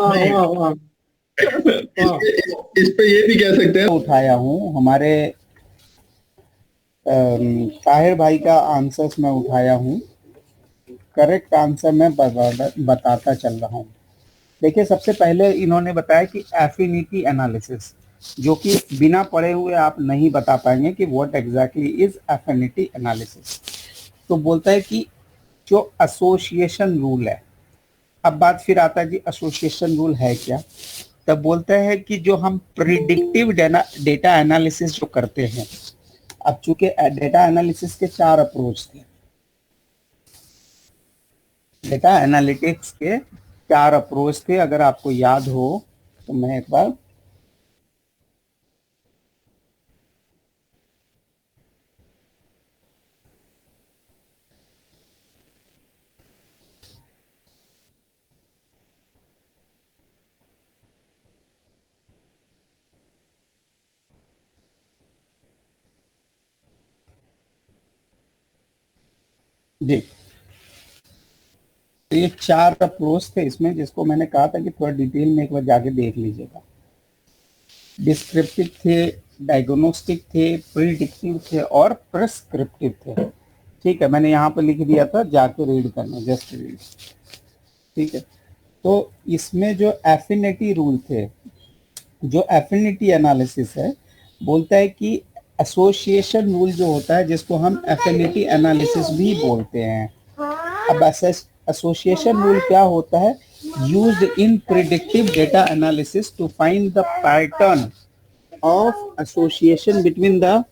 नहीं, वाह वाह वाह। इस पे ये भी कह सकते हैं। उठाया हूँ हमारे ताहिर भाई का आंसर्स मैं उठाया हूँ। करेक्ट आंसर मैं बताता चल रहा हूँ। देखिए, सबसे पहले इन्होंने बताया कि एफिनिटी एनालिसिस, जो कि बिना पढ़े हुए आप नहीं बता पाएंगे कि what exactly is affinity analysis. तो बोलता है कि जो एसोसिएशन रूल है, अब बात फिर आता है जी एसोसिएशन रूल है क्या। तब बोलता है कि जो हम प्रिडिक्टिव डेटा एनालिसिस जो करते हैं, अब चूंकि डेटा एनालिसिस के 4 अप्रोच थे, डेटा एनालिटिक्स के 4 अप्रोच थे, अगर आपको याद हो तो मैं एक बार जी, तो ये 4 अप्रोच थे इसमें, जिसको मैंने कहा था कि थोड़ा डिटेल में एक बार जाके देख लीजिएगा। डिस्क्रिप्टिव थे, डायग्नोस्टिक थे, प्रिडिक्टिव थे और प्रेस्क्रिप्टिव थे। ठीक है, मैंने यहाँ पर लिख दिया था, जाके रीड करना, जस्ट रीड। ठीक है, तो इसमें जो एफिनिटी रूल थे, जो एफिनिटी एनालिसिस है, बोलता है कि एसोसिएशन रूल जो होता है, जिसको हम एफिनिटी एनालिसिस भी बोलते हैं। अब एसोसिएशन रूल क्या होता है? Used in predictive data analysis to find the pattern of association between the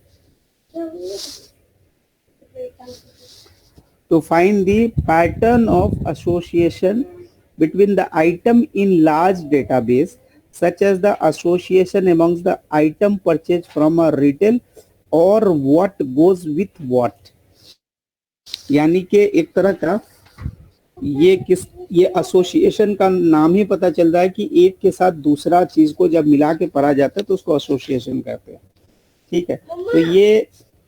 to find the pattern of association between the item in large database, such as the association amongst the item purchased from a retail or what goes with what। यानी कि एक तरह का ये association का नाम ही पता चल रहा है कि एक के साथ दूसरा चीज को जब मिला के पढ़ा जाता है तो उसको एसोसिएशन कहते हैं। ठीक है, तो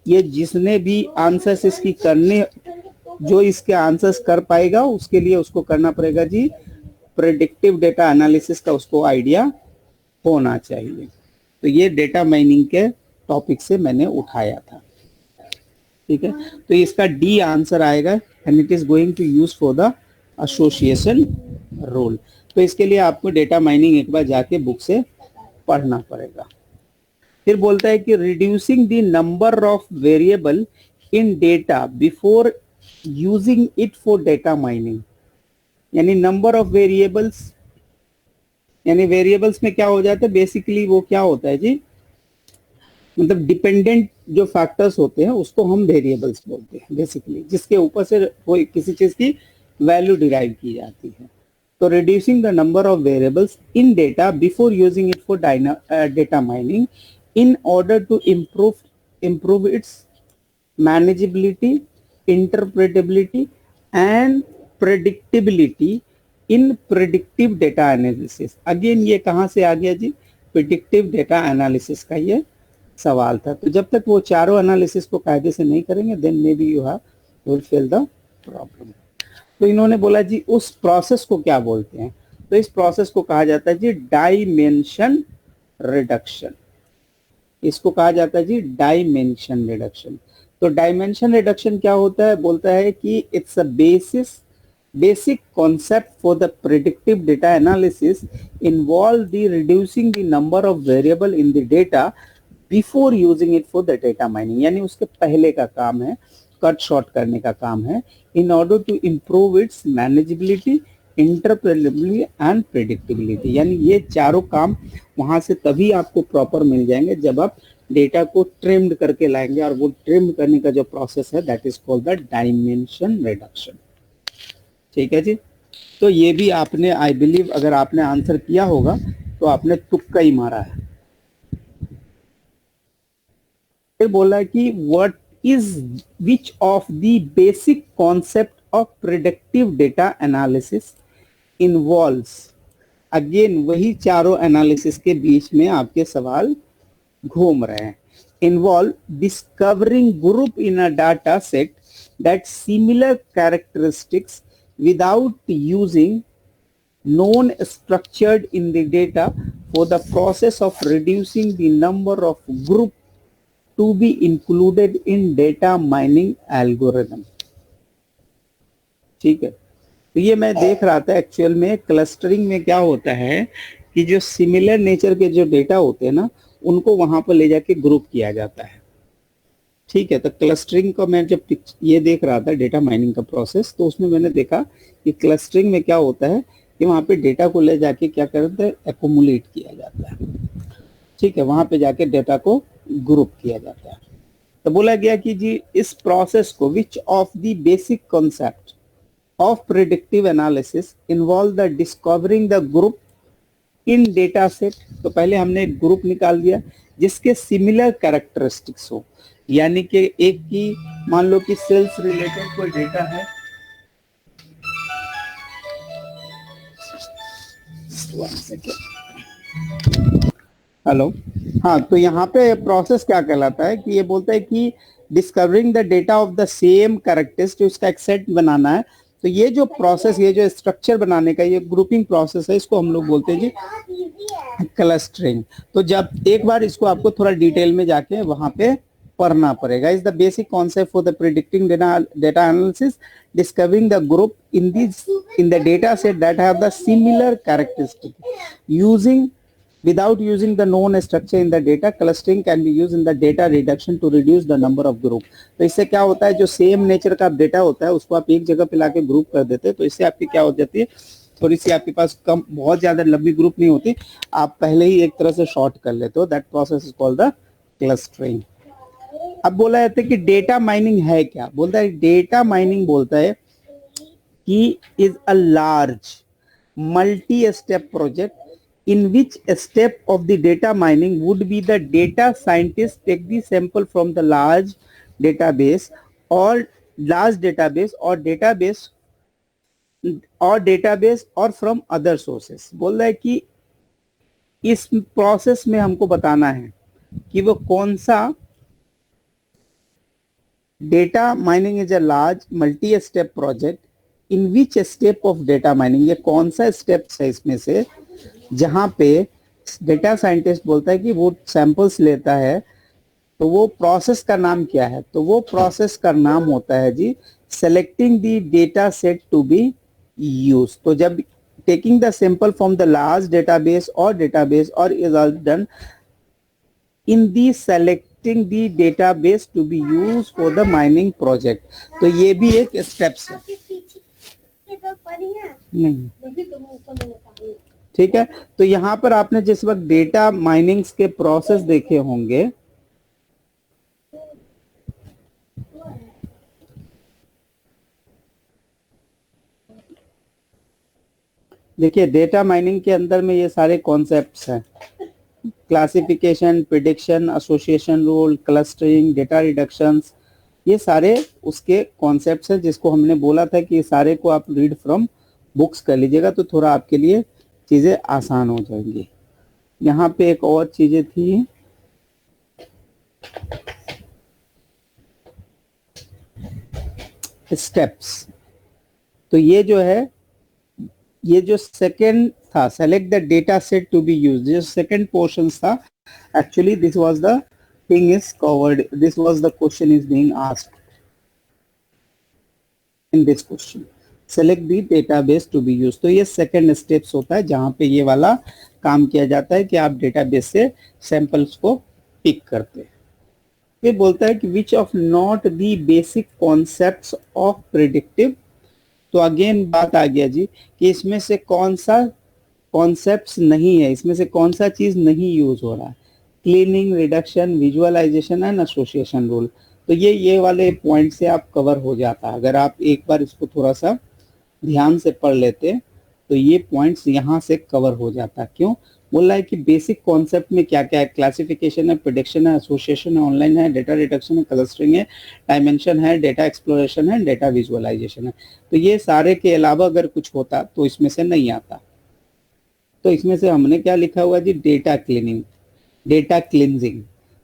ये जिसने भी आंसर्स इसकी करने, जो इसके आंसर्स कर पाएगा उसके लिए उसको करना पड़ेगा जी प्रेडिक्टिव डेटा एनालिसिस का, उसको आइडिया होना चाहिए। तो ये डेटा माइनिंग के टॉपिक से मैंने उठाया था। ठीक है, तो इसका डी आंसर आएगा and it is going to use for the association rule. तो इसके लिए आपको डेटा माइनिंग एक बार जाके बुक से पढ़ना पड़ेगा। फिर बोलता है कि reducing the number of variable in data before using it for data mining, यानी नंबर ऑफ वेरिएबल्स, यानी वेरिएबल्स में क्या हो जाता है बेसिकली, वो क्या होता है जी, मतलब डिपेंडेंट जो फैक्टर्स होते हैं उसको हम वेरिएबल्स बोलते हैं बेसिकली, जिसके ऊपर से कोई किसी चीज की वैल्यू डिराइव की जाती है। तो reducing the number of variables in data before using it for data mining in order to improve its manageability, interpretability and predictability in predictive data analysis। Again ये कहाँ से आ गया जी? प्रिडिक्टिव डेटा एनालिसिस का ये सवाल था। तो जब तक वो चारों एनालिसिस को कायदे से नहीं करेंगे then may be you will fail the problem. तो इन्होंने बोला जी उस प्रोसेस को क्या बोलते हैं? तो इस प्रोसेस को कहा जाता है जी डायमेंशन रिडक्शन। इसको कहा जाता है जी डायमेंशन रिडक्शन। तो डायमेंशन रिडक्शन क्या होता है? बोलता है कि it's a basic concept for the predictive data analysis involve the reducing the number of variable in the data before using it for the data mining, यानी उसके पहले का काम है, कट शॉर्ट करने का काम है, in order to improve its manageability, interpretability and predictability. यानी ये चारों काम वहां से तभी आपको प्रॉपर मिल जाएंगे जब आप डेटा को ट्रिम्ड करके लाएंगे, और वो ट्रिम्ड करने का जो प्रोसेस है that is called the dimension reduction. ठीक है जी, तो ये भी आपने आई बिलीव अगर आपने आंसर किया होगा तो आपने तुक्का ही मारा है। फिर बोला कि what is which of the basic concept of predictive data analysis involves. Again वही चारों एनालिसिस के बीच में आपके सवाल घूम रहे हैं। Involve discovering group in a data set that similar characteristics without using known structured in the data for the process of reducing the number of group to be included in data mining algorithm। ठीक है, तो ये मैं देख रहा था actual में clustering में क्या होता है कि जो सिमिलर नेचर के जो डेटा होते हैं ना उनको वहां पर ले जाके ग्रुप किया जाता है। ठीक है, तो क्लस्टरिंग का मैं जब ये देख रहा था डेटा माइनिंग का प्रोसेस, तो उसमें मैंने देखा कि क्लस्टरिंग में क्या होता है कि वहां पे डेटा को ले जाके क्या करते हैं, एक्यूमुलेट किया जाता है। ठीक है, वहां पे जाके डेटा को ग्रुप किया जाता है। तो बोला गया कि जी इस प्रोसेस को which of the basic concept of predictive analysis involve the discovering the group in data set. तो पहले हमने एक ग्रुप निकाल दिया जिसके सिमिलर कैरेक्टरिस्टिक्स हो, यानी कि एक की मान लो कि सेल्स रिलेटेड कोई डेटा है, हेलो, हाँ, तो यहाँ पे प्रोसेस क्या कहलाता है कि ये बोलता है कि discovering the data of the same characteristic, उसका एक सेट बनाना है। तो ये जो प्रोसेस, ये जो स्ट्रक्चर बनाने का ये ग्रुपिंग प्रोसेस है, इसको हम लोग बोलते हैं जी क्लस्टरिंग। तो जब एक बार इसको आपको थोड़ा डिटेल में जाके वहां पे पढ़ना पड़ेगा। Is the basic concept for the predicting data analysis, discovering the group in the data set that have the similar characteristic using without using the known structure in the data। clustering can be used in the data reduction to reduce the number of group। तो इससे क्या होता है, जो same nature का data होता है उसको आप एक जगह पे लाके ग्रुप कर देते हैं, तो इससे आपकी क्या हो जाती है, थोड़ी सी आपके पास कम, बहुत ज्यादा लंबी ग्रुप नहीं होती, आप पहले ही एक तरह से शॉर्ट कर लेते हो। That process is called the clustering. अब बोला जाता है कि डेटा माइनिंग है क्या, बोलता है डेटा माइनिंग बोलता है कि is a large multi step project in which a step of the data mining would be the data scientist take the sample from the large database or database or from other sources। बोल रहा है कि इस process में हमको बताना है कि वो कौन सा data mining is a large multi step project in which step of data mining, ये कौन सा स्टेप्स है इसमें से जहां पे डेटा साइंटिस्ट बोलता है कि वो सैंपल्स लेता है, तो वो प्रोसेस का नाम क्या है, तो वो प्रोसेस का नाम होता है जी selecting the data set to be use. तो जब taking the sample from the large database और is all done in the selecting the database to be use for the mining project. तो ये भी एक स्टेप्स है। नहीं, ठीक है, तो यहां पर आपने जिस वक्त डेटा माइनिंग्स के प्रोसेस देखे होंगे, देखिए डेटा माइनिंग के अंदर में ये सारे कॉन्सेप्ट्स हैं, classification, prediction, association rule, clustering, data reductions, ये सारे उसके कॉन्सेप्ट्स हैं जिसको हमने बोला था कि सारे को आप रीड फ्रॉम बुक्स कर लीजिएगा तो थोड़ा आपके लिए चीजें आसान हो जाएंगी। यहाँ पे एक और चीजें थी, स्टेप्स। तो ये जो है, ये जो सेकंड था, select the data set to be used, जो सेकंड पोर्शन था, actually this was the thing is covered, this was the question is being asked in this question, select the database to be use. तो ये second steps होता है जहां पे ये वाला काम किया जाता है कि आप डेटाबेस से सैंपल्स को पिक करते हैं। फिर बोलता है कि which of not the basic concepts of predictive. तो अगेन बात आ गया जी कि इसमें से कौन सा कॉन्सेप्ट्स नहीं है, इसमें से कौन सा चीज नहीं यूज हो रहा है, cleaning, reduction, visualisation and association rule. तो ये वाले पॉइंट से आप कवर हो जाता है, अगर आप एक बार इसको थोड़ा सा ध्यान से पढ़ लेते तो ये पॉइंट्स यहाँ से कवर हो जाता। क्यों बोल रहा है कि बेसिक कॉन्सेप्ट में क्या क्या है, क्लासिफिकेशन है, प्रेडिक्शन है, एसोसिएशन है, ऑनलाइन है, डेटा रिडक्शन है, क्लस्टरिंग है, डायमेंशन है, डेटा एक्सप्लोरेशन है, डेटा विजुअलाइजेशन है। तो ये सारे के अलावा अगर कुछ होता तो इसमें से नहीं आता। तो इसमें से हमने क्या लिखा हुआ जी, डेटा क्लीनिंग, डेटा क्लिनजिंग,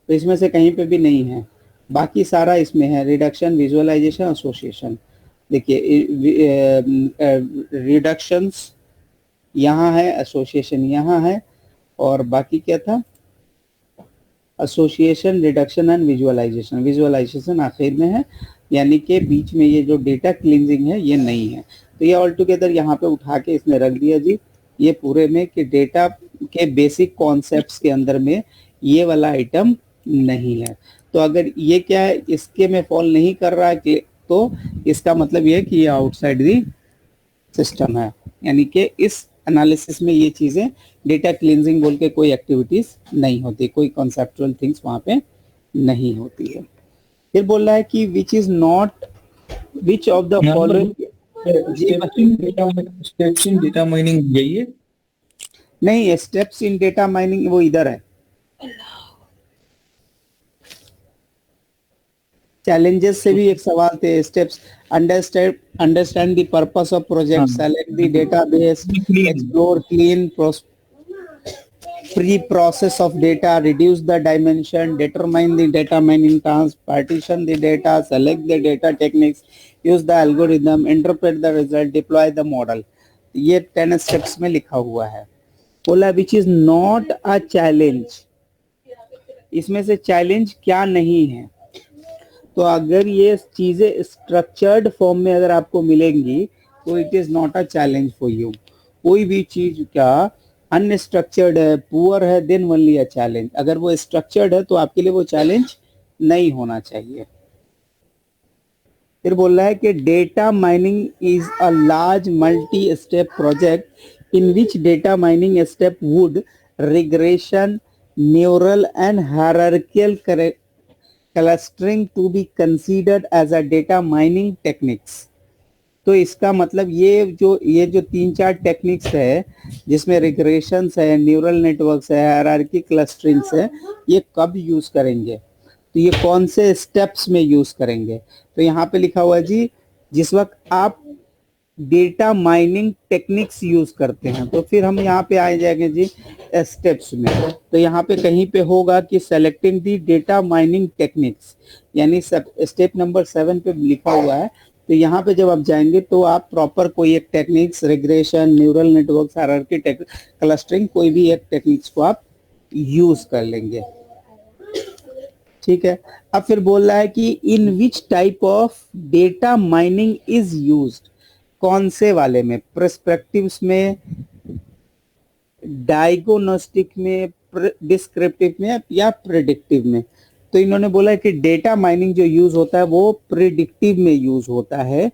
तो इसमें से कहीं पे भी नहीं है, बाकी सारा इसमें है, रिडक्शन, विजुअलाइजेशन, एसोसिएशन। देखिए रिडक्शंस यहाँ है, एसोसिएशन यहाँ है, और बाकी क्या था, association, reduction and visualisation. Visualisation आखिर में है, यानी कि बीच में ये जो डेटा क्लींजिंग है ये नहीं है। तो ये ऑल टुगेदर यहाँ पे उठा के इसने रख दिया जी, ये पूरे में कि डेटा के बेसिक कॉन्सेप्ट्स के अंदर में ये वाला आइटम नहीं है। तो अगर ये क्या है, इसके में फॉल नहीं कर रहा है तो इसका मतलब ये है कि ये आउटसाइड दी सिस्टम है, यानी कि इस एनालिसिस में ये चीजें डेटा क्लींजिंग बोल के कोई एक्टिविटीज नहीं होती, कोई कॉन्सेप्चुअल थिंग्स वहां पे नहीं होती है। फिर बोल रहा है कि which is not, which of the following, steps in data mining यही है? नहीं, स्टेप्स इन डेटा माइनिंग वो इधर है। चैलेंजेस से भी एक सवाल थे, steps, understand the purpose of project, select the database, explore clean pre-process of data, reduce the dimension, determine the data mining task, partition the data, select the data techniques, use the algorithm, interpret the result, deploy the model। ये 10 steps में लिखा हुआ है। बोला which is not a challenge, इसमें से challenge क्या नहीं है। तो अगर ये चीजें स्ट्रक्चर्ड फॉर्म में अगर आपको मिलेंगी तो it is not a challenge for you. कोई भी चीज का अनस्ट्रक्चर्ड है, पुअर है, देन ओनली अ चैलेंज। अगर वो स्ट्रक्चर्ड है तो आपके लिए वो चैलेंज नहीं होना चाहिए। फिर बोल रहा है कि data mining is a large multi step project in which data mining step would regression, neural and hierarchical clustering to be considered as a data mining techniques. तो इसका मतलब ये जो 3-4 टेक्निक्स है जिसमें रिग्रेशंस है, न्यूरल नेटवर्क्स है, hierarchy क्लस्टरिंग्स है, ये कब यूज करेंगे, तो ये कौन से स्टेप्स में यूज करेंगे। तो यहाँ पे लिखा हुआ है जी, जिस वक्त आप डेटा माइनिंग टेक्निक्स यूज करते हैं। तो फिर हम यहाँ पे आ जाएंगे जी स्टेप्स में। तो यहाँ पे कहीं पे होगा कि सेलेक्टिंग दी डेटा माइनिंग टेक्निक्स, यानी स्टेप नंबर 7 पे लिखा हुआ है। तो यहाँ पे जब आप जाएंगे तो आप प्रॉपर कोई एक techniques, regression, neural network, hierarchy clustering, कोई भी एक टेक्निक्स को आप यूज कर लेंगे। ठीक है। अब फिर बोल रहा है कि in which type of data mining is used, कौन से वाले में, पर्सपेक्टिव्स में, डायग्नोस्टिक में, डिस्क्रिप्टिव में या प्रेडिक्टिव में। तो इन्होंने बोला है कि डेटा माइनिंग जो यूज होता है वो प्रेडिक्टिव में यूज होता है,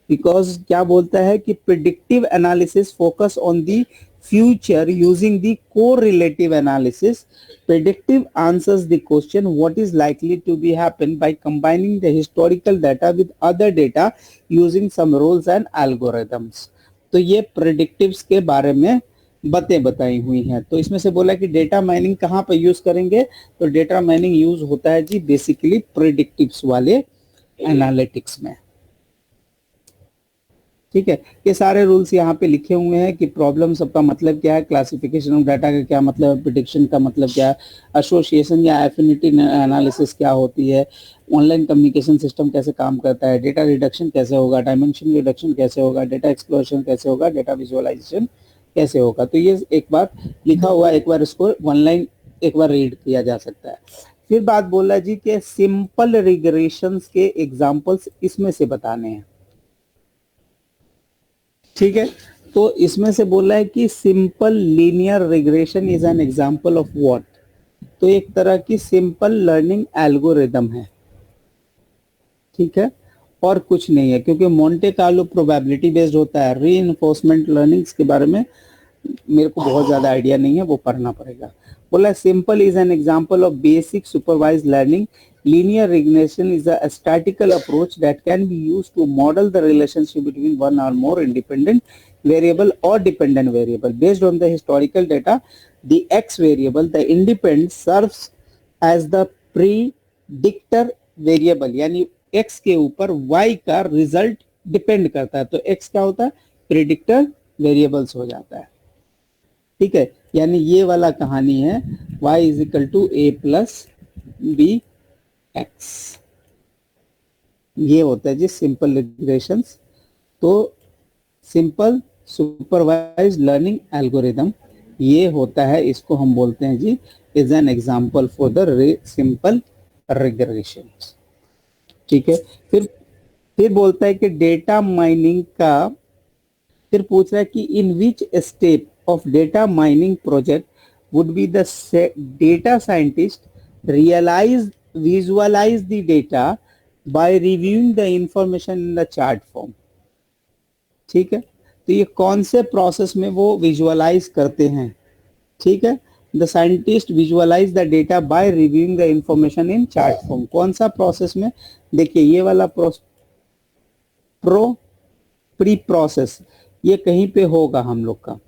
बिकॉज क्या बोलता है कि predictive analysis focus on the future using the correlative analysis. Predictive answers the question what is likely to be happen by combining the historical data with other data using some rules and algorithms। तो ये predictives के बारे में बातें बताई हुई हैं। तो इसमें से बोला कि डेटा माइनिंग कहाँ पर यूज करेंगे, तो डेटा माइनिंग यूज होता है जी बेसिकली प्रेडिक्टिव्स वाले एनालिटिक्स में। ठीक है। ये सारे रूल्स यहाँ पे लिखे हुए हैं कि प्रॉब्लम सबका मतलब क्या है, क्लासिफिकेशन ऑफ डाटा का क्या मतलब है, प्रेडिक्शन का मतलब क्या है, एसोसिएशन या एफिनिटी एनालिसिस क्या होती है, ऑनलाइन कम्युनिकेशन सिस्टम कैसे काम करता है, डेटा रिडक्शन कैसे होगा, डायमेंशन रिडक्शन कैसे होगा, डेटा एक्सप्लोरेशन कैसे होगा, डेटा विजुअलाइजेशन कैसे होगा। तो ये एक बार लिखा हुआ, एक बार इसको ऑनलाइन एक बार रीड किया जा सकता है। फिर बात बोला जी कि सिंपल रिग्रेशंस के एग्जांपल्स इसमें से बताने हैं। ठीक है। तो इसमें से बोला है कि simple linear regression is an example of what, तो एक तरह की सिंपल लर्निंग एल्गोरिदम है। ठीक है, और कुछ नहीं है, क्योंकि मोंटे कार्लो प्रोबेबिलिटी बेस्ड होता है। रीइंफोर्समेंट लर्निंग्स के बारे में मेरे को बहुत ज्यादा आइडिया नहीं है, वो पढ़ना पड़ेगा। बोला simple is an example of basic supervised learning. Linear regression is a statistical approach that can be used to model the relationship between one or more independent variable or dependent variable based on the historical data. The x variable, the independent, serves as the predictor variable, यानी x के ऊपर y का result depend करता है। तो x क्या होता है, प्रिडिक्टर वेरिएबल्स हो जाता है। ठीक है, यानी ये वाला कहानी है y is equal to a plus B x, ये होता है जी सिंपल रिग्रेशंस। तो सिंपल सुपरवाइज लर्निंग एल्गोरिदम, ये होता है, इसको हम बोलते हैं जी is an example for the simple regression. ठीक है, फिर बोलता है कि डेटा माइनिंग का, फिर पूछ रहा है कि in which step of data mining project would be the data scientist realize visualize the data by reviewing the information in the chart form. ठीक है, तो ये कौन से प्रोसेस में वो विजुअलाइज करते हैं? ठीक है, the scientist visualise the data by reviewing the information in chart form. कौन सा प्रोसेस में? देखिए ये वाला प्री प्रोसेस, ये कहीं पे होगा हम लोग का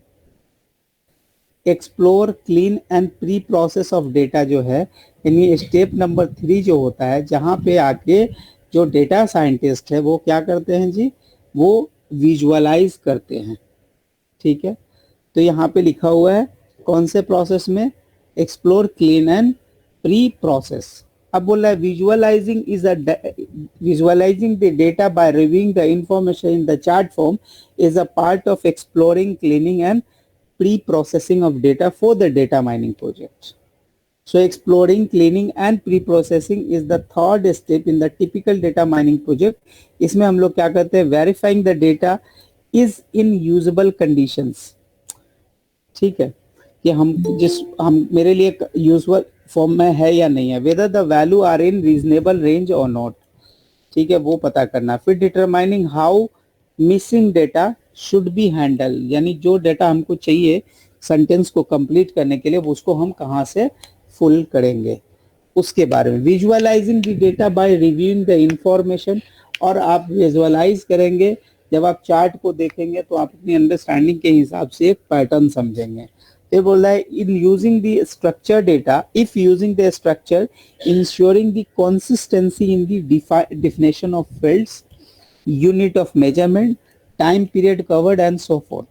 explore clean and pre process of data जो है, यानी स्टेप नंबर 3 जो होता है, जहां पे आके जो डेटा साइंटिस्ट है वो क्या करते हैं जी, वो विजुअलाइज करते हैं। ठीक है, तो यहाँ पे लिखा हुआ है कौन से प्रोसेस में? Explore clean and pre process. अब बोल रहा है visualising is a visualising the data by reviewing the information in the chart form is a part of exploring cleaning and pre-processing of data for the data mining project. So exploring, cleaning and pre-processing is the third step in the typical data mining project. इसमें हम लोग क्या करते हैं? Verifying the data is in usable conditions. ठीक है, कि हम मेरे लिए यूजफुल फॉर्म में है या नहीं है, whether the value are in reasonable range or not. ठीक है, वो पता करना। फिर determining how missing data should be handle, यानी जो डेटा हमको चाहिए सेंटेंस को कंप्लीट करने के लिए, उसको हम कहाँ से फुल करेंगे, उसके बारे में। Visualising the data by reviewing the information, और आप विजुअलाइज करेंगे जब आप चार्ट को देखेंगे तो आप अपनी अंडरस्टैंडिंग के हिसाब से एक पैटर्न समझेंगे। ये बोल रहा है in using the structure data, if using the structure ensuring the consistency in the definition of fields, unit of measurement, time period covered and so fourth.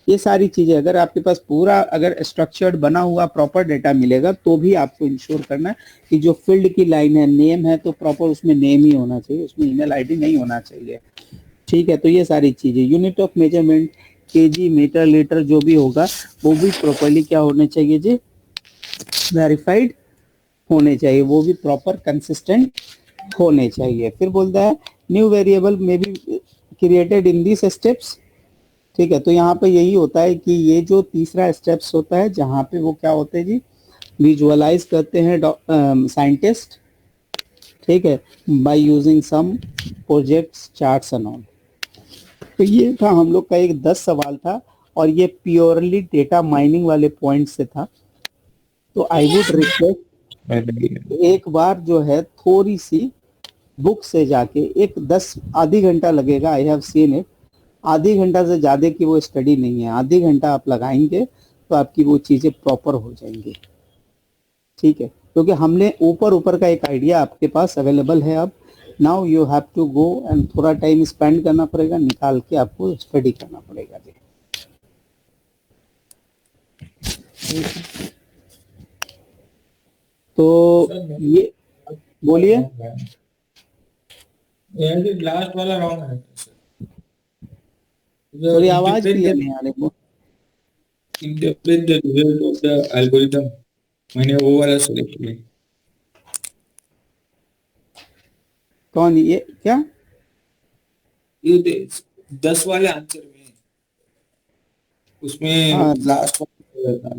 ये सारी चीजें अगर आपके पास पूरा अगर स्ट्रक्चर्ड बना हुआ प्रॉपर डेटा मिलेगा तो भी आपको इंश्योर करना है कि जो फील्ड की लाइन है, नेम है तो प्रॉपर उसमें नेम ही होना चाहिए, उसमें ईमेल आईडी नहीं होना चाहिए। ठीक है, तो ये सारी चीजें, unit of measurement KG metre litre जो भी होगा वो भी प्रॉपरली क्या होने चाहिए जी, वेरीफाइड होने चाहिए, वो भी प्रॉपर कंसिस्टेंट होने चाहिए। फिर बोलता है न्यू वेरिएबल में भी क्रिएटेड इन दिस स्टेप्स। ठीक है, तो यहाँ पे यही होता है कि ये जो तीसरा स्टेप्स होता है जहाँ पे वो क्या होते हैं जी, विजुअलाइज करते हैं साइंटिस्ट। ठीक है, by using some projects charts and all. तो ये था हम लोग का एक 10 सवाल था, और ये प्योरली डेटा माइनिंग वाले पॉइंट से था। तो आई वुड रिक्वेस्ट एक बार जो है थोड़ी सी बुक से जाके एक 10 आधी घंटा लगेगा, आई हैव सीन इट, आधी घंटा से ज्यादा की वो स्टडी नहीं है, आधी घंटा आप लगाएंगे तो आपकी वो चीजें प्रॉपर हो जाएंगी। ठीक है, क्योंकि हमने ऊपर ऊपर का एक आइडिया आपके पास अवेलेबल है। अब now you have to go and थोड़ा टाइम स्पेंड करना पड़ेगा, निकाल के आपको स्टडी करना पड़ेगा जी। तो ये बोलिए, लास्ट वाला रॉन्ग है थोड़ी आवाज क्लियर नहीं आ रही वो। Interpret the result of the algorithm, मैंने वो वाला सेलेक्ट किया। कौन ये क्या? ये 10 वाले आंसर में उसमें हाँ, लास्ट वाला।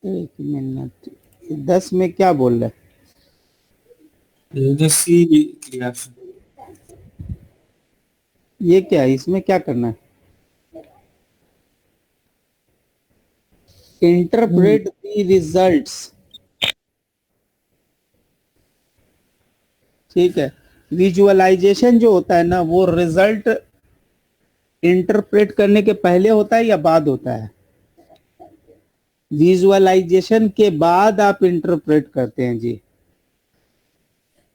एक मिनट, 10 में क्या बोल रहे? सी लिया। ये क्या है, इसमें क्या करना है? Interpret the results. ठीक है, विजुअलाइजेशन जो होता है ना, वो रिजल्ट इंटरप्रेट करने के पहले होता है या बाद होता है? विजुअलाइजेशन के बाद आप इंटरप्रेट करते हैं जी।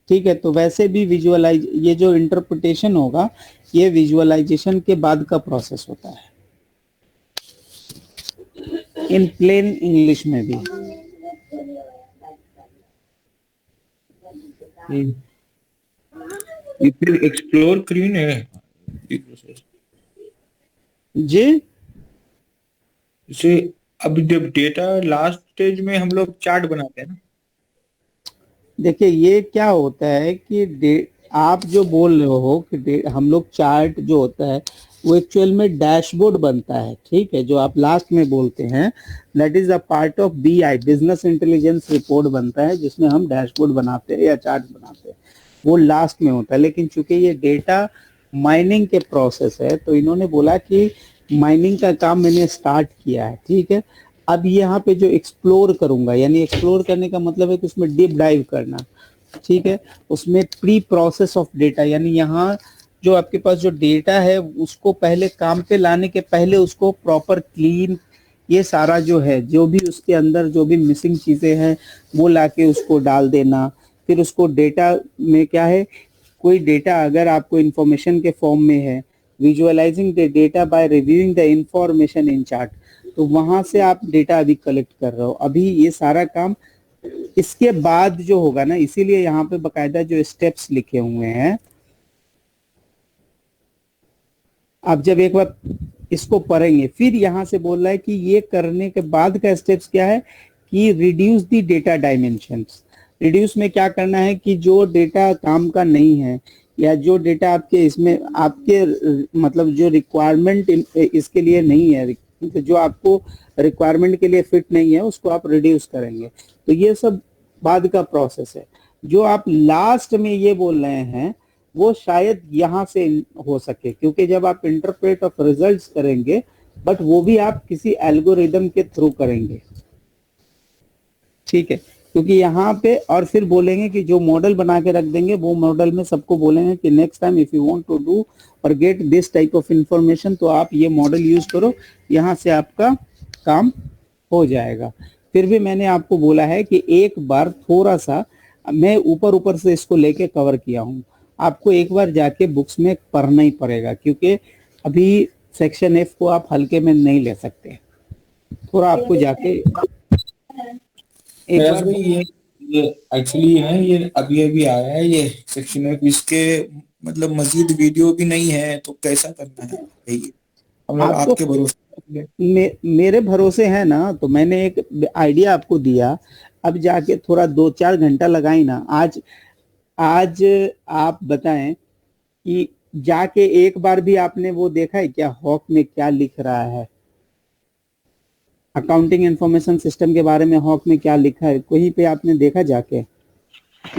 ठीक है, तो वैसे भी विजुअलाइज, ये जो इंटरप्रिटेशन होगा ये विजुअलाइजेशन के बाद का प्रोसेस होता है, इन प्लेन इंग्लिश में भी। ये फिर एक्सप्लोर क्लीन है ये प्रोसेस। जी जैसे अब जब डेटा लास्ट स्टेज में हम लोग चार्ट बनाते हैं ना। देखिए, ये क्या होता है कि आप जो बोल रहे हो कि हम लोग चार्ट जो होता है वो एक्चुअल में डैशबोर्ड बनता है, ठीक है, जो आप लास्ट में बोलते हैं that is a part of BI, business intelligence report बनता है, जिसमें हम डैशबोर्ड बनाते हैं या चार्ट बनाते हैं, वो लास्ट में होता है। लेकिन चूंकि ये डेटा माइनिंग के प्रोसेस है, तो इन्होंने बोला कि माइनिंग का काम मैंने स्टार्ट किया है, ठीक है। अब यहाँ पे जो एक्सप्लोर करूंगा, यानी एक्सप्लोर करने का मतलब है कि उसमें डीप डाइव करना, ठीक है, उसमें प्री प्रोसेस ऑफ डेटा, यानी यहाँ जो आपके पास जो डेटा है उसको पहले काम पे लाने के पहले उसको प्रॉपर क्लीन, ये सारा जो है, जो भी उसके अंदर जो भी मिसिंग चीजें हैं वो लाके उसको डाल देना। फिर उसको डेटा में क्या है, कोई डेटा अगर आपको इंफॉर्मेशन के फॉर्म में है, visualising the data by reviewing the information in chart, तो वहां से आप डेटा अभी कलेक्ट कर रहे हो, अभी ये सारा काम इसके बाद जो होगा ना, इसीलिए यहाँ पे बकायदा जो स्टेप्स लिखे हुए हैं, आप जब एक बार इसको पढ़ेंगे, फिर यहाँ से बोल रहा है कि ये करने के बाद का स्टेप्स क्या है कि reduce the data dimensions. Reduce में क्या करना है कि जो डेटा काम का नहीं है, या जो डेटा आपके इसमें आपके मतलब जो रिक्वायरमेंट इसके लिए नहीं है, तो जो आपको रिक्वायरमेंट के लिए फिट नहीं है, उसको आप रिड्यूस करेंगे। तो ये सब बाद का प्रोसेस है। जो आप लास्ट में ये बोल रहे हैं वो शायद यहाँ से हो सके, क्योंकि जब आप इंटरप्रेट ऑफ रिजल्ट्स करेंगे, बट वो भी आप किसी एल्गोरिदम के थ्रू करेंगे, ठीक है, क्योंकि यहाँ पे और फिर बोलेंगे कि जो मॉडल बना के रख देंगे, वो मॉडल में सबको बोलेंगे कि next time if you want to do और get this type of information, तो आप ये मॉडल यूज करो, यहाँ से आपका काम हो जाएगा। फिर भी मैंने आपको बोला है कि एक बार थोड़ा सा मैं ऊपर ऊपर से इसको लेके कवर किया हूँ, आपको एक बार जाके बुक्स में पढ़ना ही पड़ेगा, क्योंकि अभी सेक्शन एफ को आप हल्के में नहीं ले सकते, थोड़ा आपको जाके एक प्रयास बार। भाई, ये एक्चुअली है, ये अभी अभी आया है ये सेक्शन में, इसके मतलब मजीद वीडियो भी नहीं है, तो कैसा करना है भाई, हम लोग आपको आपके भरोसे। मेरे भरोसे है ना, तो मैंने एक आइडिया आपको दिया, अब जाके थोड़ा 2-4 घंटा लगाई ना आज। आज आप बताएं कि जाके एक बार भी आपने वो देखा है क्या, हॉक में क्या लिख रहा है, अकाउंटिंग इंफॉर्मेशन सिस्टम के बारे में हॉक में क्या लिखा है, कहीं पे आपने देखा जाके?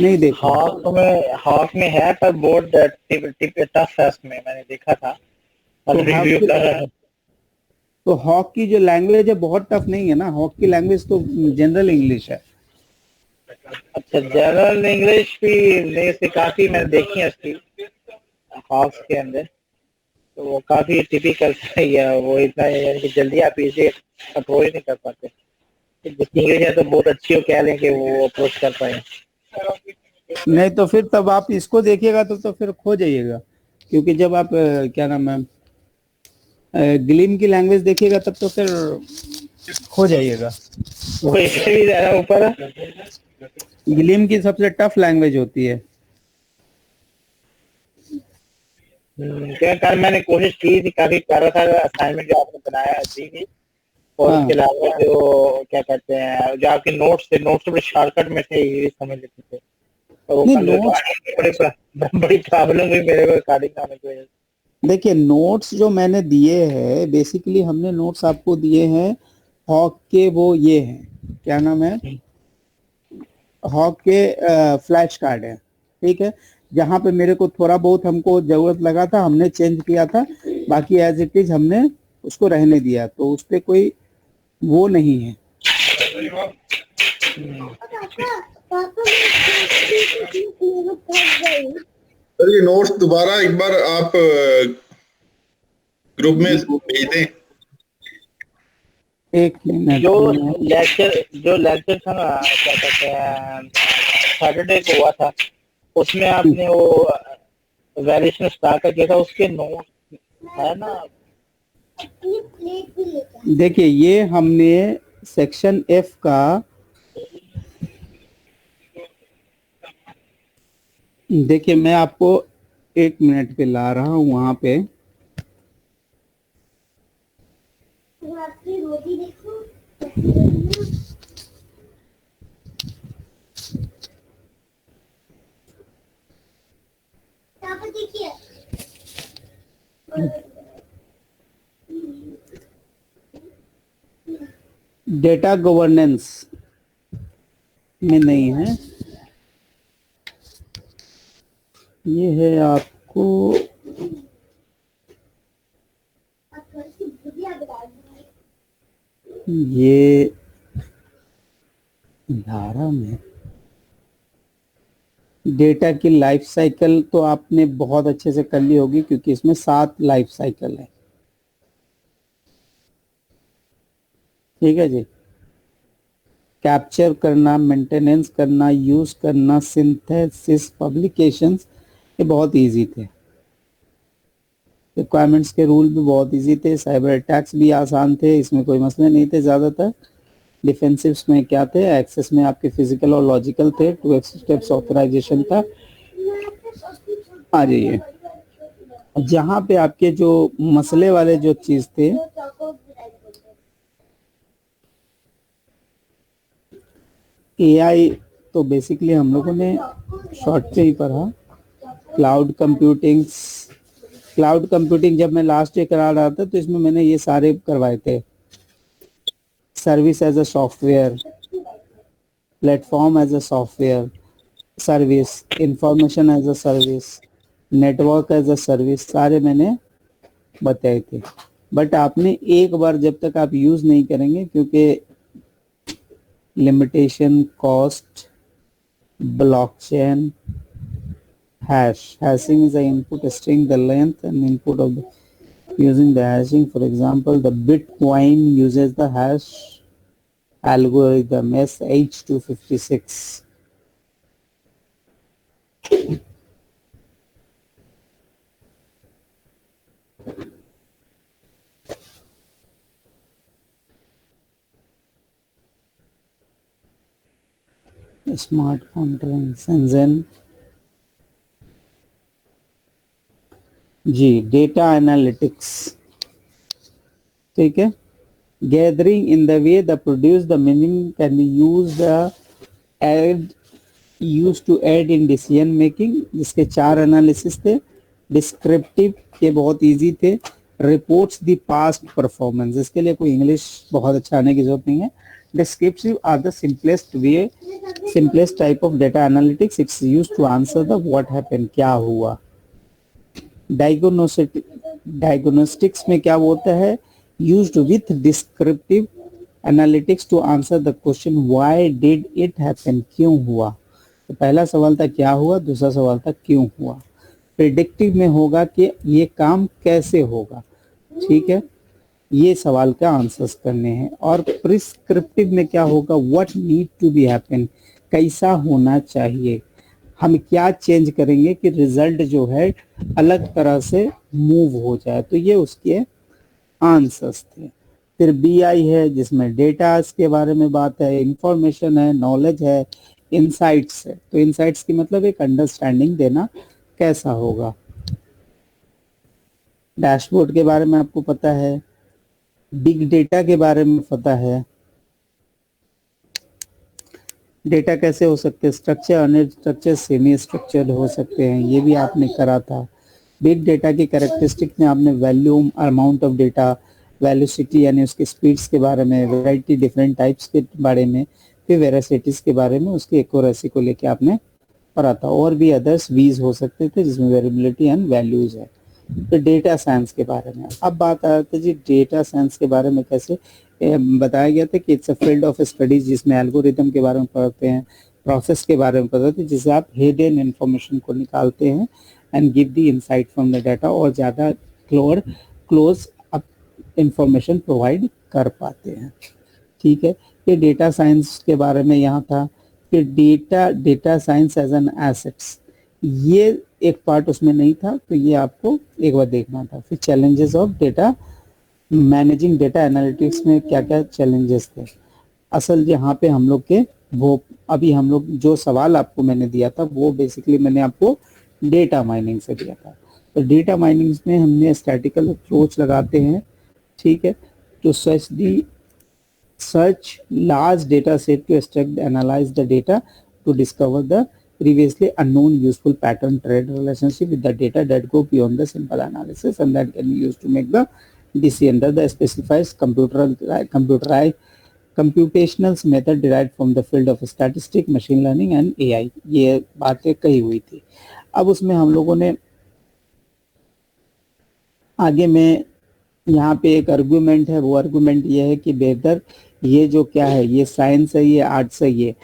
नहीं देखा। हॉक में है, पर बोर्ड टिप टिप टफ है उसमें, मैंने देखा था तो और रिव्यू हॉक कर रहा है। तो हॉक की जो लैंग्वेज है बहुत टफ नहीं है ना, हॉक की लैंग्वेज तो जनरल इंग्लिश है। अच्छा, जनरल इंग्लिश भी नहीं से काफी मैंने देखी है उसकी हॉक्स के अंदर, तो वो काफी टिपिकल सही है, वो इतना यानी कि जल्दी आप इसे कंट्रोल ही नहीं कर पाते। जितनी इंग्लिश है तो बहुत अच्छी हो, कह लें कि वो अप्रोच कर पाए। नहीं तो फिर तब आप इसको देखिएगा तो फिर खो जाइएगा, क्योंकि जब आप क्या नाम है ग्लिम की लैंग्वेज देखिएगा तब तो फिर खो जाइएगा। वो इससे भी ज्यादा ऊपर है। ग्लिम की सबसे टफ लैंग्वेज होती है। क्या कल मैंने कोशिश की थी, काफी कर रहा था असाइनमेंट जो आपने बनाया थी, और हाँ उसके अलावा जो क्या कहते हैं, जो आपके नोट्स थे, नोट्स बड़े शॉर्टकट में थे, ये समझ लेते थे, तो वो नहीं, कल नोट्स बड़ी प्रॉब्लम हुई मेरे को रिकॉर्डिंग आने की वजह से। देखिए, नोट्स जो मैंने दिए हैं, बेसिकली हमने नोट्स आपको दिए हैं हॉक के, वो ये हैं क्या नाम है, हॉक के फ्लैश कार्ड है, ठीक है, जहाँ पे मेरे को थोड़ा बहुत हमको जरूरत लगा था हमने चेंज किया था, बाकी एज इट इज हमने उसको रहने दिया, तो उस पर कोई वो नहीं है। सर ये नोट्स दोबारा एक बार आप ग्रुप में भेज दें। एक मिनट जो में। लेक्चर था ना, क्या कहते हैं, सैटरडे को हुआ था, उसमें आपने वो वैल्यूएशन स्टार्ट किया था, उसके नोट है ना। देखिए, ये हमने सेक्शन एफ का, देखिए मैं आपको 1 मिनट पे ला रहा हूँ वहां पे। डेटा गवर्नेंस में नहीं है, ये है आपको ये 11 में डेटा की लाइफ साइकिल तो आपने बहुत अच्छे से कर ली होगी, क्योंकि इसमें 7 लाइफ साइकिल है। ठीक है जी। कैप्चर करना, मेंटेनेंस करना, यूज करना, सिंथेसिस, पब्लिकेशंस, ये बहुत इजी थे। रिक्वायरमेंट्स के रूल भी बहुत इजी थे। साइबर अटैक्स भी आसान थे, इसमें कोई मसले नहीं थे ज़्यादातर। डिफेंसिव्स में क्या थे, एक्सेस में आपके फिजिकल और लॉजिकल थे, 2 स्टेप्स ऑथराइजेशन था। आ जाइए, जहाँ पे आपके जो मसले वाले जो चीज थे, एआई, तो बेसिकली हम लोगों ने शॉर्ट पे ही पढ़ा। क्लाउड कंप्यूटिंग जब मैं लास्ट ईयर करा रहा था तो इसमें मैंने ये सारे करवाए थे। Service as a software, platform as a software service, information as a service, network as a service, सारे मैंने बताए थे। बट आपने एक बार जब तक आप यूज नहीं करेंगे, क्योंकि limitation, cost, blockchain, hashing is the input string, the length and input of the using the hashing. For example, the Bitcoin uses the hash algorithm SH256. Smart contracts and then G data analytics. ठीक है, gathering in the way the produce the meaning can be use to aid in decision making, जिसके 4 analysis थे। Descriptive के बहुत easy थे। Reports the past performance, इसके लिए कोई इंग्लिश बहुत अच्छा आने की जरूरत नहीं है। Descriptive are the simplest type of data analytics. It's used to answer the what happened, क्या हुआ। Diagnostics में क्या होता है, used with descriptive analytics to answer the question why did it happen, क्यों हुआ। तो पहला सवाल था क्या हुआ, दूसरा सवाल था क्यों हुआ। प्रिडिक्टिव में होगा कि ये काम कैसे होगा। ठीक है, ये सवाल का आंसर्स करने हैं। और प्रिस्क्रिप्टिव में क्या होगा, what need to be happen, कैसा होना चाहिए, हम क्या चेंज करेंगे कि रिजल्ट जो है अलग तरह से मूव हो जाए। तो ये उसके आंसर्स थे। फिर बीआई है, जिसमें डेटा के बारे में बात है, इंफॉर्मेशन है, नॉलेज है, इनसाइट्स है। तो इनसाइट्स की मतलब एक अंडरस्टैंडिंग देना कैसा होगा। डैशबोर्ड के बारे में आपको पता है, बिग डेटा के बारे में पता है। डेटा कैसे हो सकते हैं, स्ट्रक्चर, अनस्ट्रक्चर, सेमी स्ट्रक्चर्ड हो सकते हैं, ये भी आपने करा था। बिग डेटा की कैरेक्टरिस्टिक में आपने volume, amount of data, velocity यानी उसके स्पीड्स के बारे में, वैरायटी, डिफरेंट टाइप्स के बारे में, फिर वेरासिटीज के बारे में, उसकी एक्यूरेसी को लेके आपने पढ़ा था। और भी अदर्स वीज हो सकते थे, जिसमें वेरिएबिलिटी एंड वैल्यूज है। तो डेटा साइंस के बारे में अब बात आ रही थी जी। डेटा साइंस के बारे में कैसे बताया गया था कि it's a field of studies, जिसमें एल्गोरिथम के बारे में पढ़ते हैं, प्रोसेस के बारे में पढ़ते हैं, जिससे आप हिडन इंफॉर्मेशन को निकालते हैं and give the insight from the data, और ज़्यादा क्लोज अप इंफॉर्मेशन प्रोवाइड कर पाते हैं। ठीक है, ये डेटा साइंस के बारे में यहाँ था। फिर data science as an assets, ये एक पार्ट उसमें नहीं था, तो ये आपको एक बार देखना था। फिर challenges of data managing data analytics में क्या क्या चैलेंजेस थे। असल यहाँ पे हम लोग के वो अभी हम लोग जो सवाल आपको मैंने दिया था वो बेसिकली मैंने आपको डेटा माइनिंग से दिया था। तो डेटा माइनिंग में हमने स्टैटिकल अप्रोच लगाते हैं। ठीक है, to search large data set to extract, analyze the data to discover the previously unknown useful pattern trend relationship with the data that go beyond the simple analysis and that can be used to make the decision under the specified computational method derived from the field of statistics, machine learning and AI। ये बातें कही हुई थी। अब उसमें हम लोगों ने आगे में यहाँ पे एक आर्गुमेंट है, वो आर्गुमेंट ये है कि बेहतर ये जो क्या है, ये साइंस है, ये आर्ट्स है। ये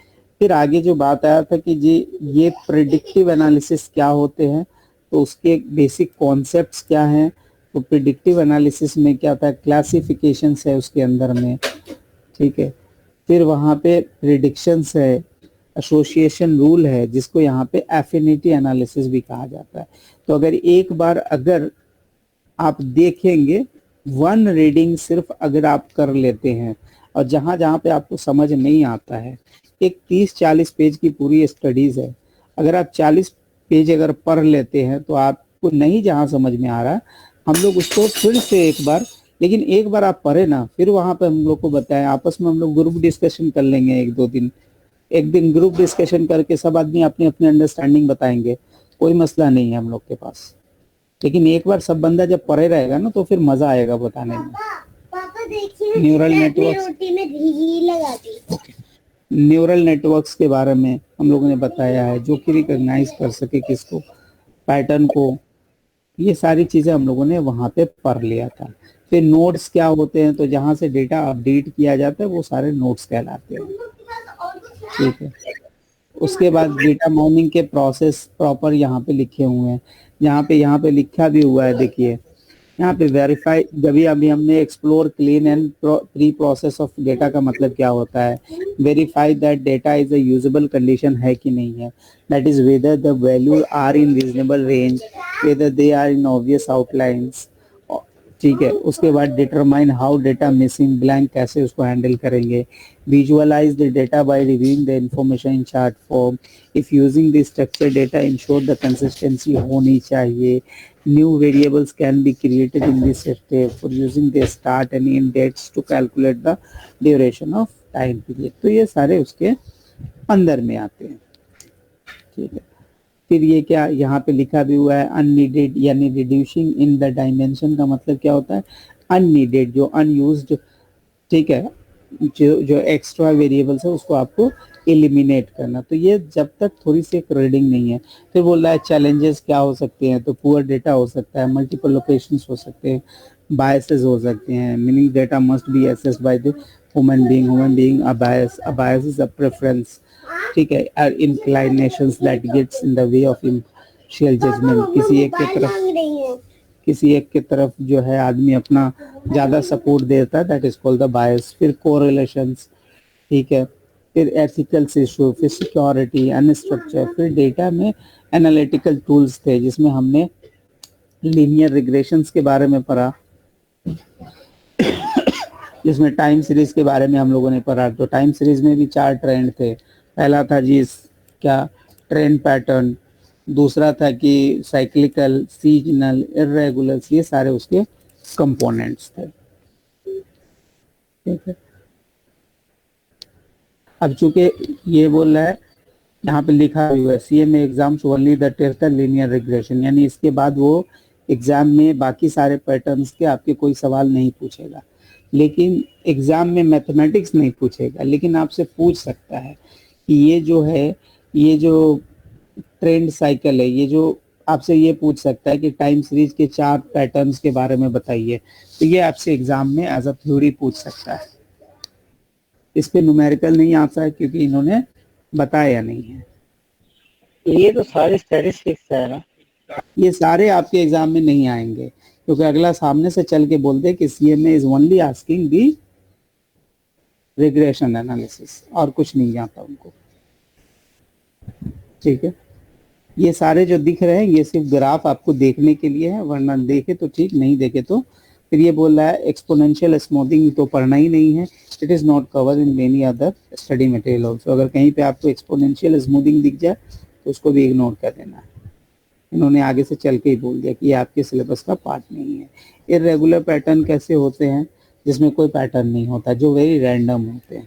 फिर आगे जो बात आया था कि जी ये प्रिडिक्टिव एनालिसिस क्या होते हैं, तो उसके बेसिक कॉन्सेप्ट्स क्या हैं। तो प्रिडिक्टिव एनालिसिस में क्या था, क्लासिफिकेशंस है उसके अंदर में, ठीक है। फिर वहाँ पे प्रिडिक्शंस है, एसोसिएशन रूल है, जिसको यहाँ पे एफिनिटी एनालिसिस भी कहा जाता है। तो अगर एक बार अगर आप देखेंगे वन रीडिंग सिर्फ अगर आप कर लेते हैं और जहाँ जहाँ पे आपको समझ नहीं आता है, एक 30-40 पेज की पूरी स्टडीज है, अगर आप 40 पेज अगर पढ़ लेते हैं तो आपको नहीं जहाँ समझ में आ रहा, हम लोग उसको फिर से एक बार, लेकिन एक बार आप पढ़े ना, फिर वहाँ पे हम लोग को बताएं, आपस में हम लोग ग्रुप डिस्कशन कर लेंगे। एक दिन ग्रुप डिस्कशन करके सब आदमी अपनी अपनी अंडरस्टैंडिंग बताएंगे, कोई मसला नहीं है हम लोग के पास। लेकिन एक बार सब बंदा जब पढ़े रहेगा ना तो फिर मजा आएगा बताने में। न्यूरल नेटवर्क्स के बारे में हम लोगों ने बताया है, जो कि रिकॉग्नाइज कर सके किसको, पैटर्न को। ये सारी चीजें हम लोगों ने वहां पे पढ़ लिया था। फिर नोट्स क्या होते हैं, तो जहां से डेटा अपडेट किया जाता है वो सारे नोट्स कहलाते हैं, ठीक है। उसके बाद डेटा माइनिंग के प्रोसेस प्रॉपर यहाँ पे लिखे हुए हैं, यहाँ पे लिखा भी हुआ है, देखिए यहाँ पे वेरीफाई, जब अभी हमने explore, clean and pre process of data का मतलब क्या होता है, verify that data is a usable condition है कि नहीं है, that is whether the value are in reasonable range, whether they are in obvious outlines, ठीक है। उसके बाद determine how data missing blank, कैसे उसको हैंडल करेंगे, visualise the data by reviewing the information in chart form, if using the structure data ensure the consistency होनी चाहिए, new variables can be created in this step for using the start and end dates to calculate the duration of time period. तो ये सारे उसके अंदर में आते हैं, ठीक है। फिर ये क्या यहाँ पे लिखा भी हुआ है, अननीडेड यानी रिड्यूसिंग इन द डायमेंशन का मतलब क्या होता है, अननीडेड जो अनयूज्ड, ठीक है, जो एक्स्ट्रा वेरिएबल्स है उसको आपको एलिमिनेट करना। तो ये जब तक थोड़ी सी एक रीडिंग नहीं है। फिर बोल रहा है चैलेंजेस क्या हो सकते हैं, तो पुअर डेटा हो सकता है, मल्टीपल लोकेशंस हो सकते हैं, बायसेस हो सकते हैं, meaning data must be assessed by the human being, a bias is a preference, ठीक है, or inclinations that gets in the way of impartial judgement, किसी एक के तरफ जो है आदमी अपना ज्यादा सपोर्ट देता है, that is called the bias. फिर कोरिलेशंस, ठीक है, फिर एथिकल इशू, फिर सिक्योरिटी, अनस्ट्रक्चर। फिर डेटा में एनालिटिकल टूल्स थे जिसमें हमने लीनियर रिग्रेशंस के बारे में पढ़ा, जिसमें टाइम सीरीज के बारे में हम लोगों ने पढ़ा। तो टाइम सीरीज में भी 4 ट्रेंड थे। पहला था जी क्या, ट्रेंड पैटर्न, दूसरा था कि साइक्लिकल, सीजनल, इर्रेगुलर, ये सारे उसके कंपोनेंट्स थे, ठीक है। अब चूंकि ये बोल रहा है, यहाँ पे लिखा हुआ है CMA exams only the test linear regression, यानी इसके बाद वो एग्जाम में बाकी सारे पैटर्न्स के आपके कोई सवाल नहीं पूछेगा, लेकिन एग्जाम में मैथमेटिक्स नहीं पूछेगा, लेकिन आपसे पूछ सकता है कि ये जो है, ये जो ट्रेंड साइकिल है, ये जो आपसे ये पूछ सकता है कि टाइम सीरीज के 4 पैटर्न्स के बारे में बताइए। तो ये आपसे एग्जाम में एज अ थ्योरी पूछ सकता है। इस पे न्यूमेरिकल नहीं आता है क्योंकि इन्होंने बताया नहीं है। ये तो सारे स्टैटिस्टिक्स है ना, ये सारे आपके एग्जाम में नहीं आएंगे क्योंकि अगला सामने से चल के बोलते कि CMA is only asking the regression analysis, और कुछ नहीं आता उनको, ठीक है। ये सारे जो दिख रहे हैं ये सिर्फ ग्राफ आपको देखने के लिए है, वरना देखे तो ठीक, नहीं देखे तो फिर ये बोल रहा है एक्सपोनेंशियल स्मूथिंग तो पढ़ना ही नहीं है, it is not covered in many other study material also. अगर कहीं पे आपको एक्सपोनेंशियल स्मूथिंग दिख जाए तो उसको भी इग्नोर कर देना है। इन्होंने आगे से चल के ही बोल दिया कि ये आपके सिलेबस का पार्ट नहीं है। इर्रेगुलर पैटर्न कैसे होते हैं, जिसमें कोई पैटर्न नहीं होता, जो वेरी रैंडम होते हैं।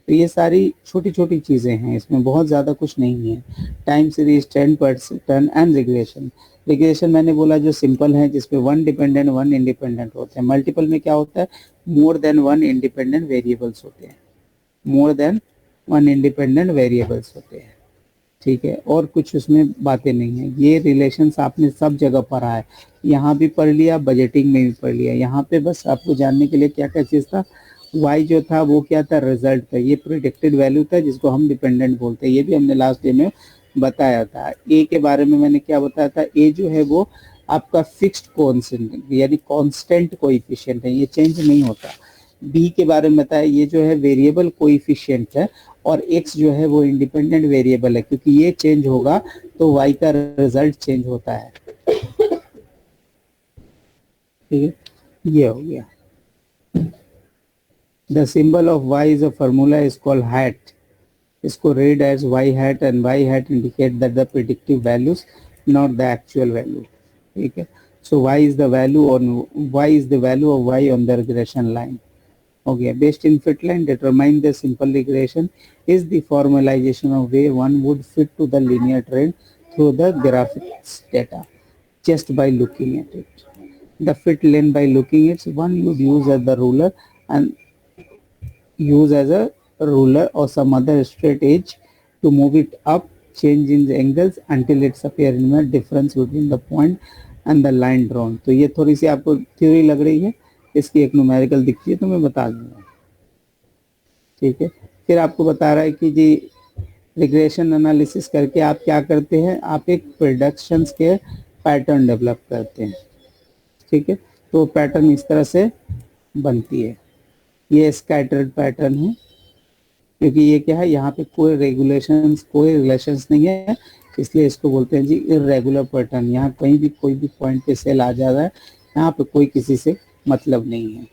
तो ये सारी छोटी छोटी चीज़ें हैं, इसमें बहुत ज़्यादा कुछ नहीं है। Time series, 10% and regression. Regression मैंने बोला जो सिंपल है, जिसमें वन डिपेंडेंट वन इंडिपेंडेंट होते हैं। मल्टीपल में क्या होता है, more than one independent variables होते हैं, more than one independent variables होते हैं, ठीक है। और कुछ उसमें बातें नहीं है। ये रिलेशंस आपने सब जगह पढ़ा है, यहाँ भी पढ़ लिया, बजटिंग में भी पढ़ लिया। यहाँ पे बस आपको जानने के लिए क्या क्या चीज़ था, y जो था वो क्या था, रिजल्ट था, ये प्रिडिक्टेड वैल्यू था जिसको हम डिपेंडेंट बोलते हैं। ये भी हमने लास्ट डे में बताया था। ए के बारे में मैंने क्या बताया था, ए जो है वो आपका फिक्स्ड कॉन्स्टेंट यानी कांस्टेंट कोएफिशिएंट है, ये चेंज नहीं होता। बी के बारे में बताया, ये जो है वेरिएबल कोएफिशिएंट है, और x जो है वो इंडिपेंडेंट वेरिएबल है, क्योंकि ये चेंज होगा तो y का रिजल्ट चेंज होता है, ठीक है। ये हो गया। The symbol of y is a formula is called hat, इसको read as y hat, and y hat indicate that the predictive values not the actual value, ठीक है। So y is the value of y on the regression line. Okay, based in fit line, determine the simple regression is the formalization of way one would fit to the linear trend through the graphics data just by looking at it. The fit length by looking at one would use as the ruler and use as a ruler or some other straight edge to move it up, change in the angles until it's appear in the difference between the point and the line drawn. तो ये थोड़ी सी आपको theory लग रही है, इसकी एक numerical दिखती है तो मैं बता दूंगा, ठीक है। फिर आपको बता रहा है कि जी रिग्रेशन एनालिसिस करके आप क्या करते हैं, आप एक प्रेडिक्शंस के पैटर्न डेवलप करते हैं, ठीक है। तो पैटर्न इस तरह से बनती है। ये स्कैटर्ड पैटर्न है, क्योंकि ये क्या है, यहाँ पे कोई रिलेशंस नहीं है, इसलिए इसको बोलते हैं जी इर्रेगुलर पैटर्न। यहाँ कहीं भी कोई भी पॉइंट पे सेल आ जा रहा है, यहाँ पे कोई किसी से मतलब नहीं है।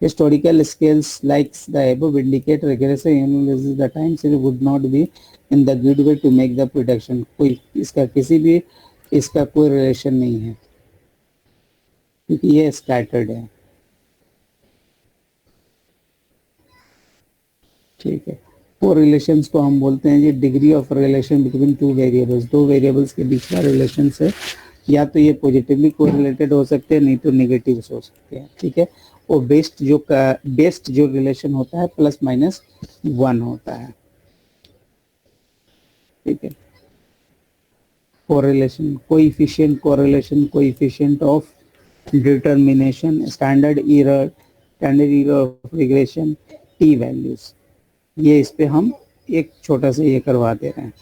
Historical scales like the above indicate regression analysis the time series would not be in the good way to make the prediction. कोई इसका कोई रिलेशन नहीं है, क्योंकि ये स्कैटर्ड है, ठीक है। कोरिलेशंस को हम बोलते हैं जी degree of relation between two variables. दो वेरिएबल्स के बीच का रिलेशन है, या तो ये पॉजिटिवली कोरिलेटेड हो सकते हैं, नहीं तो नेगेटिव हो सकते हैं, ठीक है। और बेस्ट जो रिलेशन होता है +-1 होता है, ठीक है। Correlation coefficient of determination, standard error of regression, T values. ये इस पे हम एक छोटा सा ये करवा दे रहे हैं।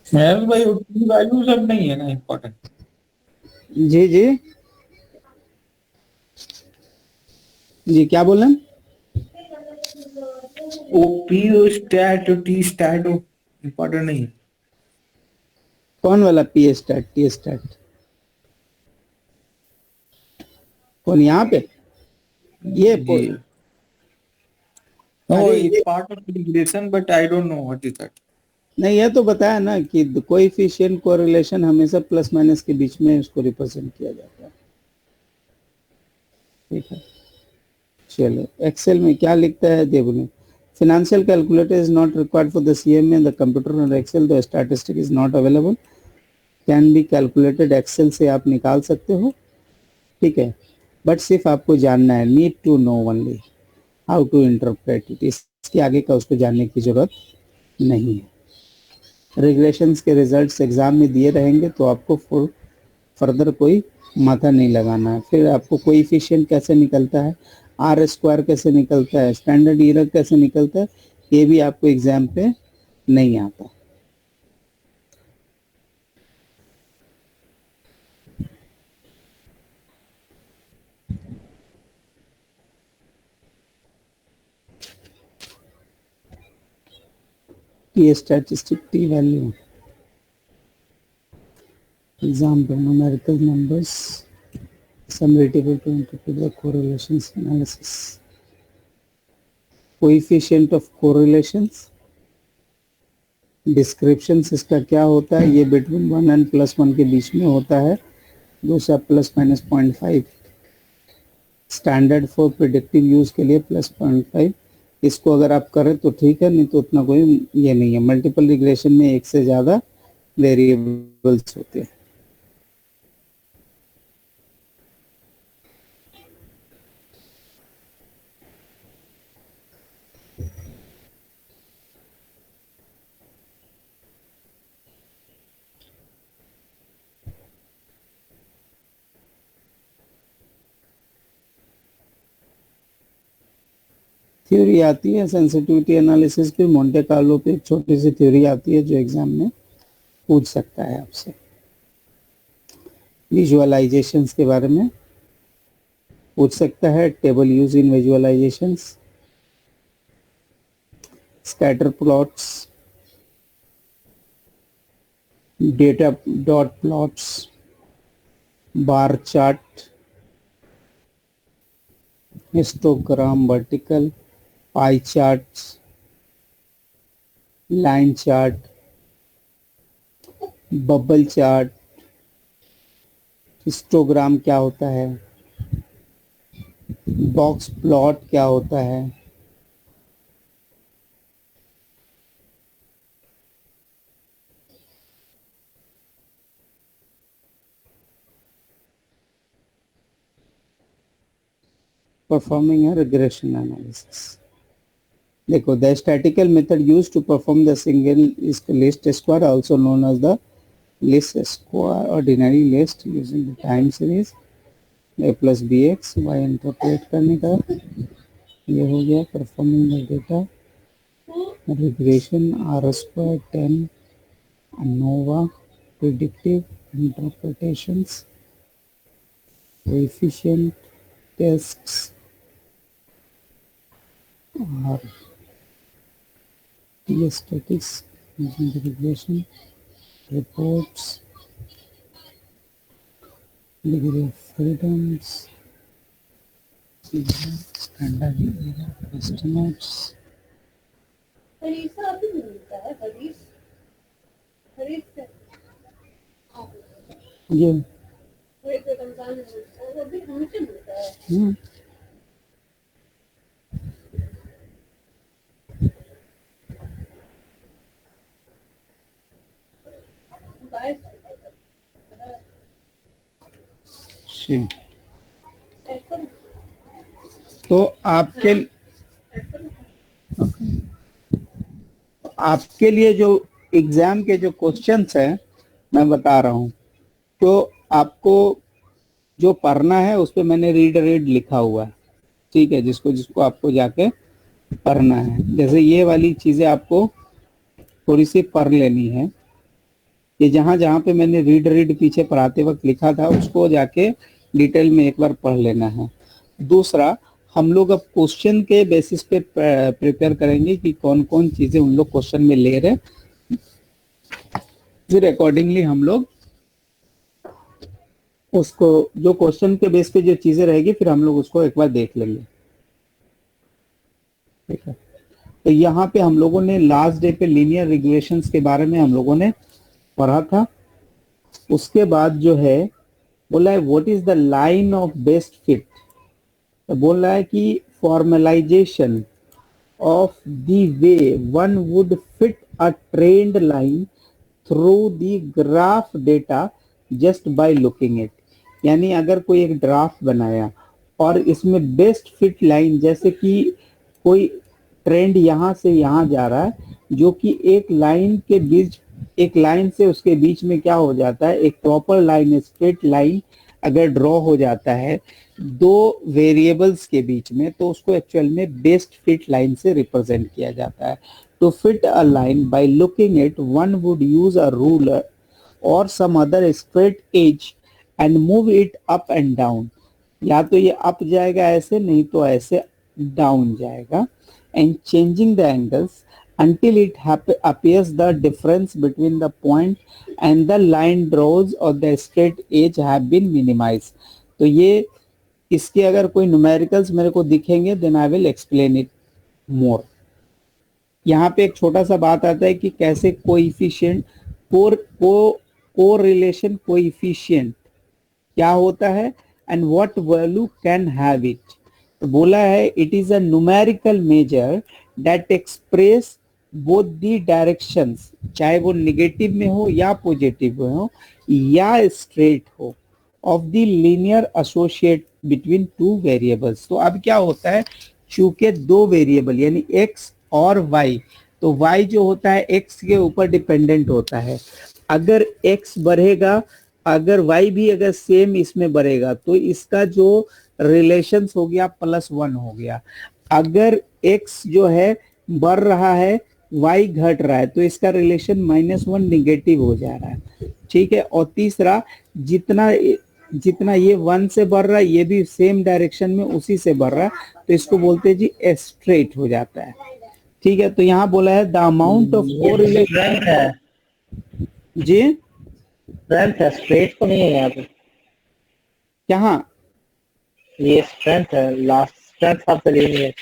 मैं भाई टी वैल्यू सब नहीं है ना इम्पोर्टेंट। जी जी जी क्या बोल रहे हैं? O P stat T stat important नहीं है। कौन वाला पी स्टैट टी स्टैट? कौन यहाँ पे? ये it's part of regression but I don't know what is that. नहीं, ये तो बताया ना कि कोएफिशिएंट कोरिलेशन हमेशा प्लस माइनस के बीच में उसको रिप्रेजेंट किया जाता है, ठीक है। चलो एक्सेल में क्या लिखता है देखो, financial calculator is not required for the CMA and the computer or Excel, the statistic is not available, can be calculated, Excel से आप निकाल सकते हो, ठीक है। बट सिर्फ आपको जानना है, need to know only how to interpret it, इसके आगे का उसको जानने की जरूरत नहीं है। रिग्रेशंस के रिजल्ट्स एग्जाम में दिए रहेंगे तो आपको फर्दर कोई माथा नहीं लगाना है। फिर आपको कोएफिशिएंट कैसे निकलता है, आर स्क्वायर कैसे निकलता है, स्टैंडर्ड एरर कैसे निकलता है, ये भी आपको एग्जाम पे नहीं आता। ये statistic T value, example numerical numbers, summative to interpret the correlations analysis, coefficient of correlations, descriptions इसका क्या होता है, ये बिटवीन 1 और +1 के बीच में होता है, दूसरा ±0.5 स्टैंडर्ड फॉर प्रिडिक्टिव यूज के लिए +0.5, इसको अगर आप करें तो ठीक है, नहीं तो उतना कोई ये नहीं है। मल्टीपल रिग्रेशन में एक से ज्यादा वेरिएबल्स होते हैं। थ्योरी आती है सेंसिटिविटी एनालिसिस की, मोंटे कार्लो पे एक छोटी सी थ्योरी आती है जो एग्जाम में पूछ सकता है आपसे। विजुअलाइजेशंस के बारे में पूछ सकता है, table use in visualisations, scatter plots, data dot plots, bar chart, histogram vertical, pie charts, line chart, bubble chart, histogram क्या होता है, बॉक्स प्लॉट क्या होता है, परफॉर्मिंग a regression analysis। देखो, the statical method used to perform the single least square also known as the least square ordinary least using the time series a plus bx, y interpret करने का ये हो गया। Performing the data regression R square 10 ANOVA predictive interpretations coefficient tests are t-statics using the regression reports, degree of freedoms, standard error estimates। Harish अभी मिलता है, हरीश से ये हरीश का कंसाल मिलता है, वो भी हमसे मिलता है। बाय शी। तो आपके लिए जो एग्जाम के जो क्वेश्चंस हैं मैं बता रहा हूँ, तो आपको जो पढ़ना है उस पे मैंने रीड लिखा हुआ है, ठीक है, जिसको आपको जाके पढ़ना है। जैसे ये वाली चीजें आपको थोड़ी सी पढ़ लेनी है, ये जहां पे मैंने रीड पीछे पढ़ाते वक्त लिखा था उसको जाके डिटेल में एक बार पढ़ लेना है। दूसरा, हम लोग अब क्वेश्चन के बेसिस पे प्रिपेयर करेंगे कि कौन कौन चीजें उन लोग क्वेश्चन में ले रहे, फिर अकॉर्डिंगली हम लोग उसको जो क्वेश्चन के बेस पे जो चीजें रहेगी फिर हम लोग उसको एक बार देख लेंगे, ठीक है। तो यहाँ पे हम लोगों ने लास्ट डे पे लीनियर रिग्रेशंस के बारे में हम लोगों ने पढ़ा था। उसके बाद जो है बोला है what is the line of best fit, तो बोल रहा है कि formalisation of the way one would fit a trend line through the graph data just by looking it. यानी अगर कोई एक ड्राफ्ट बनाया और इसमें बेस्ट फिट लाइन, जैसे कि कोई ट्रेंड यहाँ से यहाँ जा रहा है, जो कि एक लाइन से उसके बीच में क्या हो जाता है, एक प्रॉपर लाइन, स्ट्रेट लाइन अगर ड्रॉ हो जाता है दो वेरिएबल्स के बीच में, तो उसको एक्चुअल में बेस्ट फिट लाइन से रिप्रेजेंट किया जाता है। To fit a line by looking it one would use a ruler और some other straight edge and move it up and down. या तो ये अप जाएगा ऐसे, नहीं तो ऐसे डाउन जाएगा, and changing the angles until it appears the difference between the point and the line draws or the straight edge have been minimized। तो ये इसके अगर कोई न्यूमेरिकल्स मेरे को दिखेंगे then I will explain it more। यहाँ पे एक छोटा सा बात आता है कि कैसे कोएफिशिएंट कोरिलेशन कोएफिशिएंट क्या होता है, and what value can have it. तो बोला है it is a numerical measure that express both the directions, चाहे वो नेगेटिव में हो या पॉजिटिव में हो या स्ट्रेट हो, of the linear associate between two variables. तो अब क्या होता है, चूंकि दो वेरिएबल यानी x और y, तो y जो होता है x के ऊपर डिपेंडेंट होता है. अगर x बढ़ेगा, अगर y भी अगर सेम इसमें बढ़ेगा तो इसका जो रिलेशंस हो गया +1 हो गया. अगर x जो है बढ़ रहा है, y घट रहा है, तो इसका रिलेशन -1 निगेटिव हो जा रहा है. ठीक है. और तीसरा, जितना ये 1 से बढ़ रहा है ये भी सेम डायरेक्शन में उसी से बढ़ रहा है, तो इसको बोलते हैं जी स्ट्रेट हो जाता है. ठीक है. तो यहाँ बोला है द अमाउंट ऑफ कोरिलेशन है जी, स्ट्रेंथ है, स्ट्रेट तो नहीं है यहाँ पे. कहाँ? ये स्ट्रेंथ है, last strength of the linear.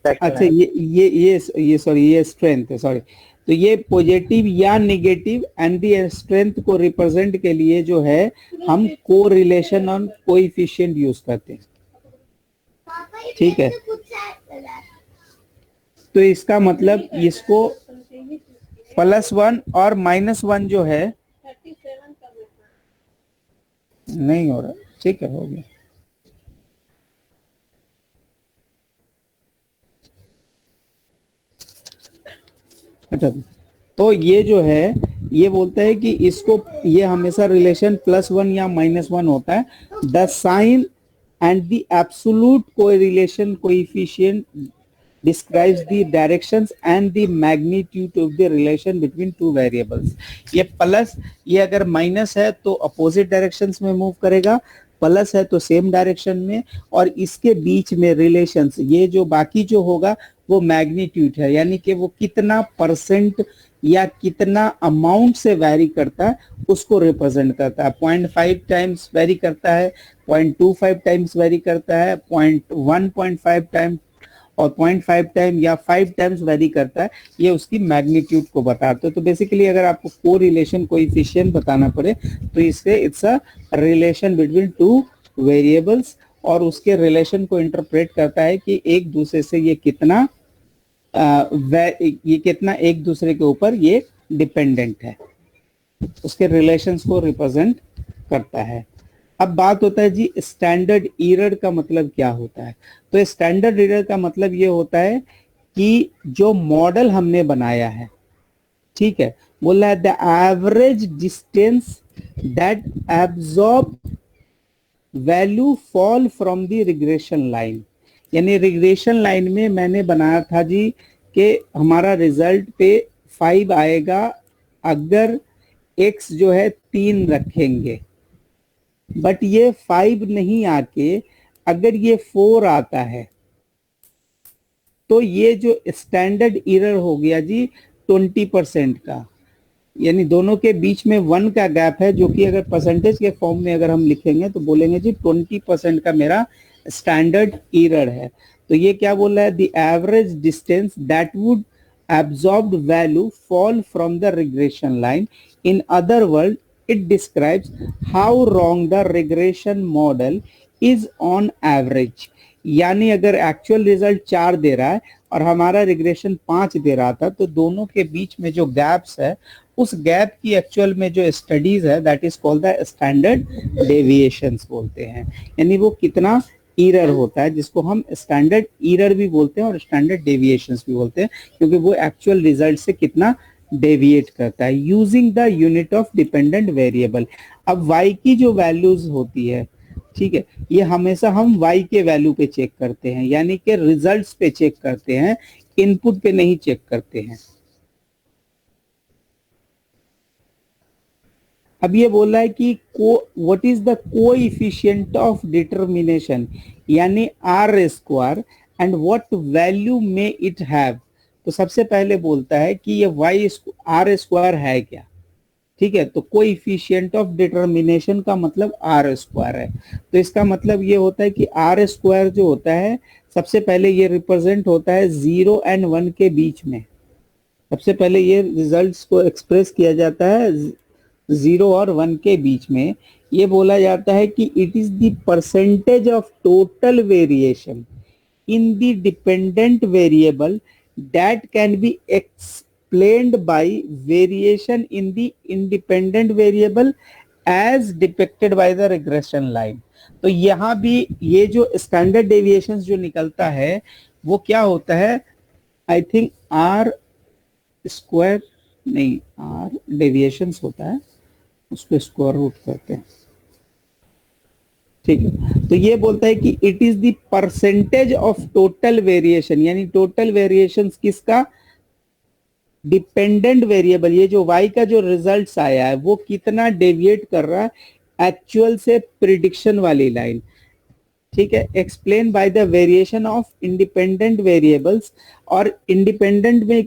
अच्छा, ये सॉरी, ये स्ट्रेंथ है, सॉरी. तो ये पॉजिटिव या नेगेटिव एंड दी स्ट्रेंथ को रिप्रेजेंट के लिए जो है हम कोरिलेशन और कोएफिशिएंट यूज करते हैं. ठीक है. तो इसका मतलब इसको +1 और -1 जो है 37 का नहीं हो रहा. ठीक है, हो गया. अच्छा, तो ये जो है ये बोलता है कि इसको, ये हमेशा रिलेशन +1 या -1 होता है. The sign and the absolute correlation coefficient describes the directions and the magnitude of the relation between two variables. ये प्लस, ये अगर माइनस है तो अपोजिट डायरेक्शंस में मूव करेगा, प्लस है तो सेम डायरेक्शन में, और इसके बीच में रिलेशंस, ये जो बाकी जो होगा वो मैग्नीट्यूड है, यानी कि वो कितना परसेंट या कितना अमाउंट से वेरी करता है उसको रिप्रेजेंट करता है. 0.5 टाइम्स वेरी करता है, 0.25 टाइम्स वेरी करता है, 1.5 टाइम और 0.5 टाइम या 5 टाइम्स वेरी करता है. ये उसकी मैग्नीट्यूड को बताते हैं. तो बेसिकली अगर आपको कोरिलेशन कोएफिशिएंट बताना पड़े तो इससे it's a relation between two variables, और उसके रिलेशन को इंटरप्रेट करता है कि एक दूसरे से ये कितना एक दूसरे के ऊपर ये डिपेंडेंट है, उसके रिलेशंस को रिप्रेजेंट करता है. अब बात होता है जी स्टैंडर्ड एरर का मतलब क्या होता है. तो स्टैंडर्ड एरर का मतलब ये होता है कि जो मॉडल हमने बनाया है, ठीक है, बोला है the average distance that absorb value fall from the regression line. यानी रिग्रेशन लाइन में मैंने बनाया था जी कि हमारा रिजल्ट पे 5 आएगा अगर x जो है 3 रखेंगे, बट ये 5 नहीं आके अगर ये 4 आता है तो ये जो स्टैंडर्ड एरर हो गया जी 20% का, यानी दोनों के बीच में 1 का गैप है, जो कि अगर परसेंटेज के फॉर्म में अगर हम लिखेंगे तो बोलेंगे जी 20% का मेरा स्टैंडर्ड एरर है. तो ये क्या बोल रहा है, the average distance that would absorbed value fall from the regression line. In other word, it describes how wrong the regression model is on average. यानी अगर एक्चुअल रिजल्ट 4 दे रहा है और हमारा रिग्रेशन 5 दे रहा था, तो दोनों के बीच में जो गैप्स है उस गैप की एक्चुअल में जो स्टडीज है that is called the standard deviations बोलते हैं. यानी वो कितना एरर होता है, जिसको हम स्टैंडर्ड एरर भी बोलते हैं और स्टैंडर्ड डेविएशंस भी बोलते हैं, क्योंकि वो एक्चुअल रिजल्ट से कितना डेविएट करता है. Using the unit of dependent variable. अब y की जो वैल्यूज होती है, ठीक है, ये हमेशा हम y के वैल्यू पे चेक करते हैं, यानी कि रिजल्ट्स पे चेक करते हैं, इनपुट पे नहीं चेक करते हैं. अब ये बोल रहा है कि what is the coefficient of determination, यानी r square, and what value may it have. तो सबसे पहले बोलता है कि ये r स्क्वायर है क्या. ठीक है, तो कोएफिशिएंट ऑफ डिटरमिनेशन का मतलब r स्क्वायर है. तो इसका मतलब ये होता है कि r स्क्वायर जो होता है, सबसे पहले ये रिप्रेजेंट होता है 0 और 1 के बीच में. सबसे पहले ये रिजल्ट्स को एक्सप्रेस किया जाता है 0 और 1 के बीच में. ये बोला जाता है कि it is the percentage of total variation in the dependent variable that can B explained by variation in the independent variable as depicted by the regression line। तो यहाँ भी ये जो स्टैंडर्ड डेविएशंस जो निकलता है वो क्या होता है, आई थिंक आर स्क्वायर नहीं, आर डेविएशंस होता है, उसको स्क्वायर रूट करते हैं, ठीक है। तो ये बोलता है कि it is the percentage of total variation, यानी टोटल वेरिएशन किसका, डिपेंडेंट वेरिएबल, ये जो y का जो रिजल्ट्स आया है वो कितना डेविएट कर रहा है एक्चुअल से प्रिडिक्शन वाली लाइन, ठीक है। Explain by the variation of independent variables, और इंडिपेंडेंट में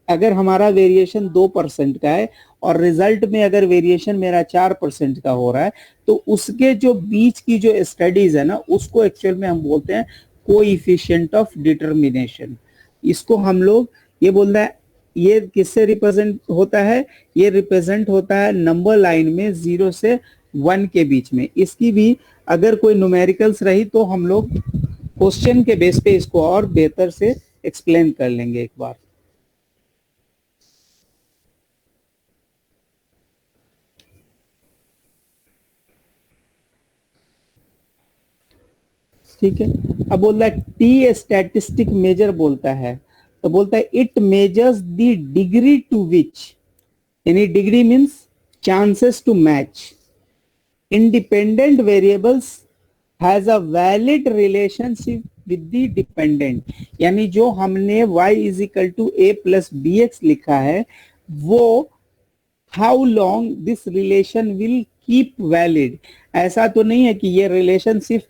अगर हमारा वेरिएशन 2% का है और रिजल्ट में अगर वेरिएशन मेरा 4% का हो रहा है, तो उसके जो बीच की जो स्टडीज है ना, उसको एक्चुअल में हम बोलते हैं कोएफिशिएंट ऑफ डिटरमिनेशन। इसको हम लोग ये बोल रहा है, ये किससे रिप्रेजेंट होता है, ये रिप्रेजेंट होता है नंबर लाइन में 0 से 1 के बीच में। इसकी भी अगर कोई न्यूमेरिकल्स रही तो हम लोग क्वेश्चन के बेस पे इसको और बेहतर से एक्सप्लेन कर लेंगे एक बार। ठीक है। अब बोल रहा है टी स्टैटिस्टिक मेजर बोलता है, तो बोलता है it measures the degree to which, यानी degree means chances to match, independent variables has a valid relationship with the dependent, यानी जो हमने y is equal to a plus bx लिखा है वो how long this relation will keep valid। ऐसा तो नहीं है कि ये रिलेशन सिर्फ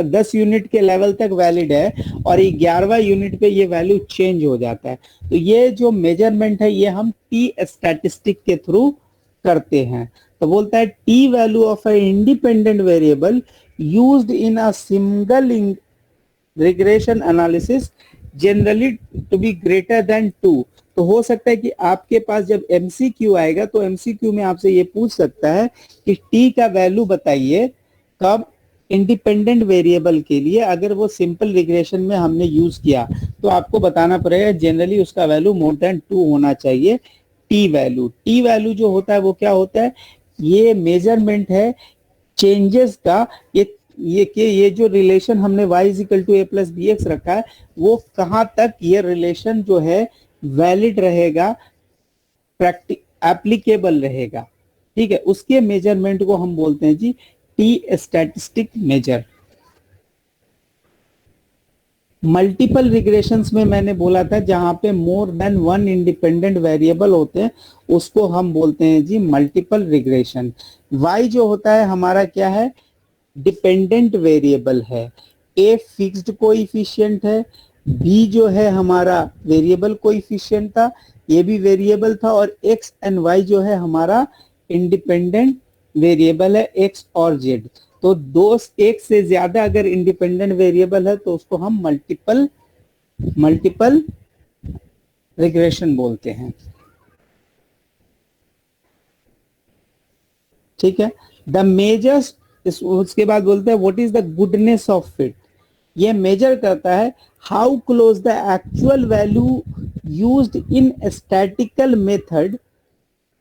10 यूनिट के लेवल तक वैलिड है और 11वां यूनिट पे ये वैल्यू चेंज हो जाता है। तो ये जो मेजरमेंट है ये हम टी स्टैटिस्टिक के थ्रू करते हैं। तो बोलता है T value of a independent variable used in a single regression analysis generally to be greater than 2। तो हो सकता है कि आपके पास जब एमसीक्यू आएगा तो एमसीक्यू में आपसे ये पूछ सकता है कि टी का वैल्यू बताइए कब इंडिपेंडेंट वेरिएबल के लिए, अगर वो सिंपल रिग्रेशन में हमने यूज किया तो आपको बताना पड़ेगा जनरली उसका वैल्यू मोर देन 2 होना चाहिए। टी वैल्यू जो होता है वो क्या होता है, ये मेजरमेंट है चेंजेस का, ये जो रिलेशन हमने y equal to a plus B X रखा है वो कहाँ तक ये रिलेशन जो है वैलिड रहेगा, एप्लीकेबल रहेगा, ठीक है। उसके मेजरमेंट को हम बोलते हैं G T statistic measure. Multiple regressions में मैंने बोला था जहां पे मोर देन 1 इंडिपेंडेंट वेरिएबल होते हैं उसको हम बोलते हैं जी मल्टीपल रिग्रेशन। y जो होता है हमारा क्या है, डिपेंडेंट वेरिएबल है, a फिक्स्ड कोएफिशिएंट है, b जो है हमारा वेरिएबल कोएफिशिएंट था, ये भी वेरिएबल था, और x एंड y जो है हमारा इंडिपेंडेंट वेरिएबल है, x और z। तो दो एक से ज्यादा अगर इंडिपेंडेंट वेरिएबल है तो उसको हम मल्टीपल रिग्रेशन बोलते हैं, ठीक है। द मेजर्स, उसके बाद बोलते हैं what is the goodness of fit. ये मेजर करता है how close the actual value used in statical method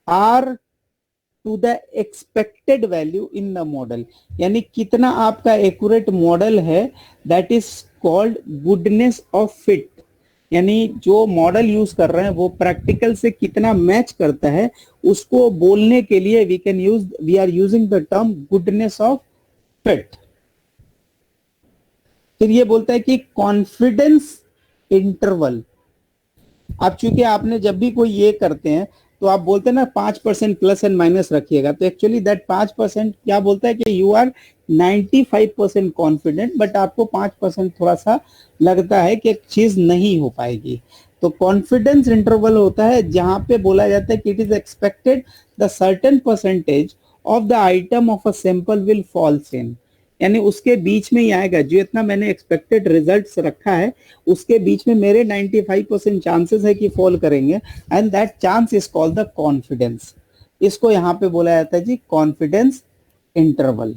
are to the expected value in the model, यानी कितना आपका एक्यूरेट मॉडल है, that is called goodness of fit. यानी जो model use कर रहे हैं वो प्रैक्टिकल से कितना मैच करता है उसको बोलने के लिए we are using the term goodness of fit. फिर ये बोलता है कि कॉन्फिडेंस इंटरवल। अब चूंकि आपने जब भी कोई ये करते हैं तो आप बोलते हैं ना 5% प्लस एंड माइनस रखिएगा, तो एक्चुअली दैट 5% क्या बोलता है कि यू आर 95% कॉन्फिडेंट, बट आपको 5% थोड़ा सा लगता है कि एक चीज नहीं हो पाएगी। तो कॉन्फिडेंस इंटरवल होता है जहां पे बोला जाता है कि it is expected the certain percentage of the item of a sample will falls in, यानी उसके बीच में ही आएगा, जो इतना मैंने एक्सपेक्टेड रिजल्ट्स रखा है उसके बीच में मेरे 95% चांसेस है कि फॉल करेंगे, and that chance is called the confidence. इसको यहाँ पे बोला जाता है जी कॉन्फिडेंस इंटरवल।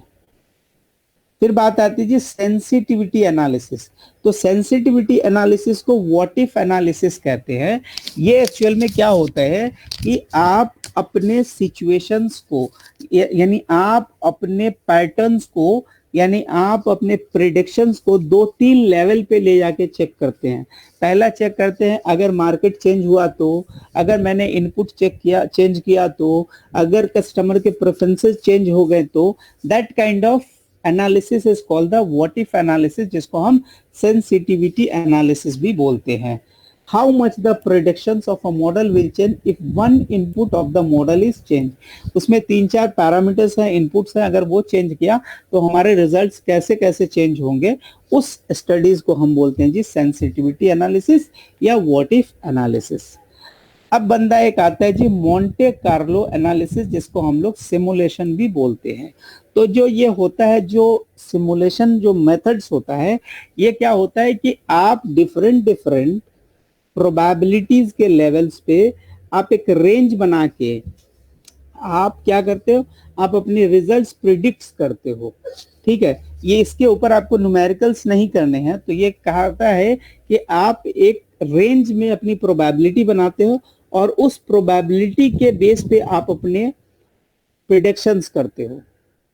फिर बात आती है जी सेंसिटिविटी एनालिसिस। तो सेंसिटिविटी एनालिसिस को व्हाट इफ एनालिसिस कहते हैं। ये एक्चुअल में क्या होता है कि आप अपने सिचुएशंस को यानी आप अपने पैटर्न्स को यानी आप अपने प्रिडिक्शंस को 2-3 लेवल पे ले जाके चेक करते हैं। पहला चेक करते हैं अगर मार्केट चेंज हुआ तो, अगर मैंने इनपुट चेंज किया तो, अगर कस्टमर के प्रेफरेंसेस चेंज हो गए तो, that kind of analysis is called the what if analysis, जिसको हम सेंसिटिविटी एनालिसिस भी बोलते हैं। How much the predictions of a model will change if one input of the model is change. उसमें 3-4 parameters हैं, इनपुट्स हैं, अगर वो चेंज किया तो हमारे रिजल्ट्स कैसे कैसे चेंज होंगे, उस स्टडीज को हम बोलते हैं जी सेंसिटिविटी एनालिसिस या व्हाट इफ एनालिसिस। अब बंदा एक आता है जी मोंटे कार्लो एनालिसिस, जिसको हम लोग सिमुलेशन भी बोलते हैं। तो जो ये होता है, जो सिमुलेशन जो मेथड्स होता है, ये क्या होता है कि आप डिफरेंट प्रोबेबिलिटीज के लेवल्स पे आप एक रेंज बना के आप क्या करते हो, आप अपने रिजल्ट्स प्रिडिक्ट करते हो। ठीक है, ये इसके ऊपर आपको न्यूमेरिकल्स नहीं करने हैं। तो ये कहता है कि आप एक रेंज में अपनी प्रोबेबिलिटी बनाते हो और उस प्रोबेबिलिटी के बेस पे आप अपने प्रिडिक्शंस करते हो।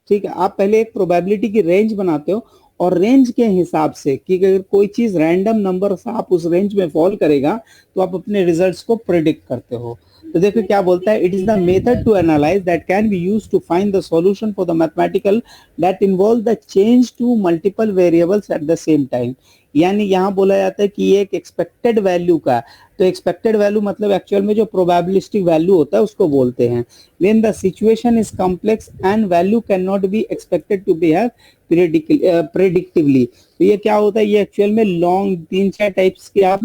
ठीक है, आप पहले एक प्रोबेबिलिटी की रेंज बनाते हो और रेंज के हिसाब से कि अगर कोई चीज रैंडम नंबर आप उस रेंज में फॉल करेगा तो आप अपने रिजल्ट्स को प्रिडिक्ट करते हो। तो देखो क्या बोलता है, it is the method to analyse that can be used to find the solution for the mathematical that involve the change to multiple variables at the same time. यानी यहाँ बोला जाता है कि ये एक एक्सपेक्टेड वैल्यू का, तो एक्सपेक्टेड वैल्यू मतलब एक्चुअल में जो प्रोबेबिलिस्टिक वैल्यू होता है उसको बोलते हैं। When the situation is complex and value can not be expected to behave predictively. तो ये क्या होता है, ये एक्चुअल में लॉन्ग 3-4 टाइप्स के आप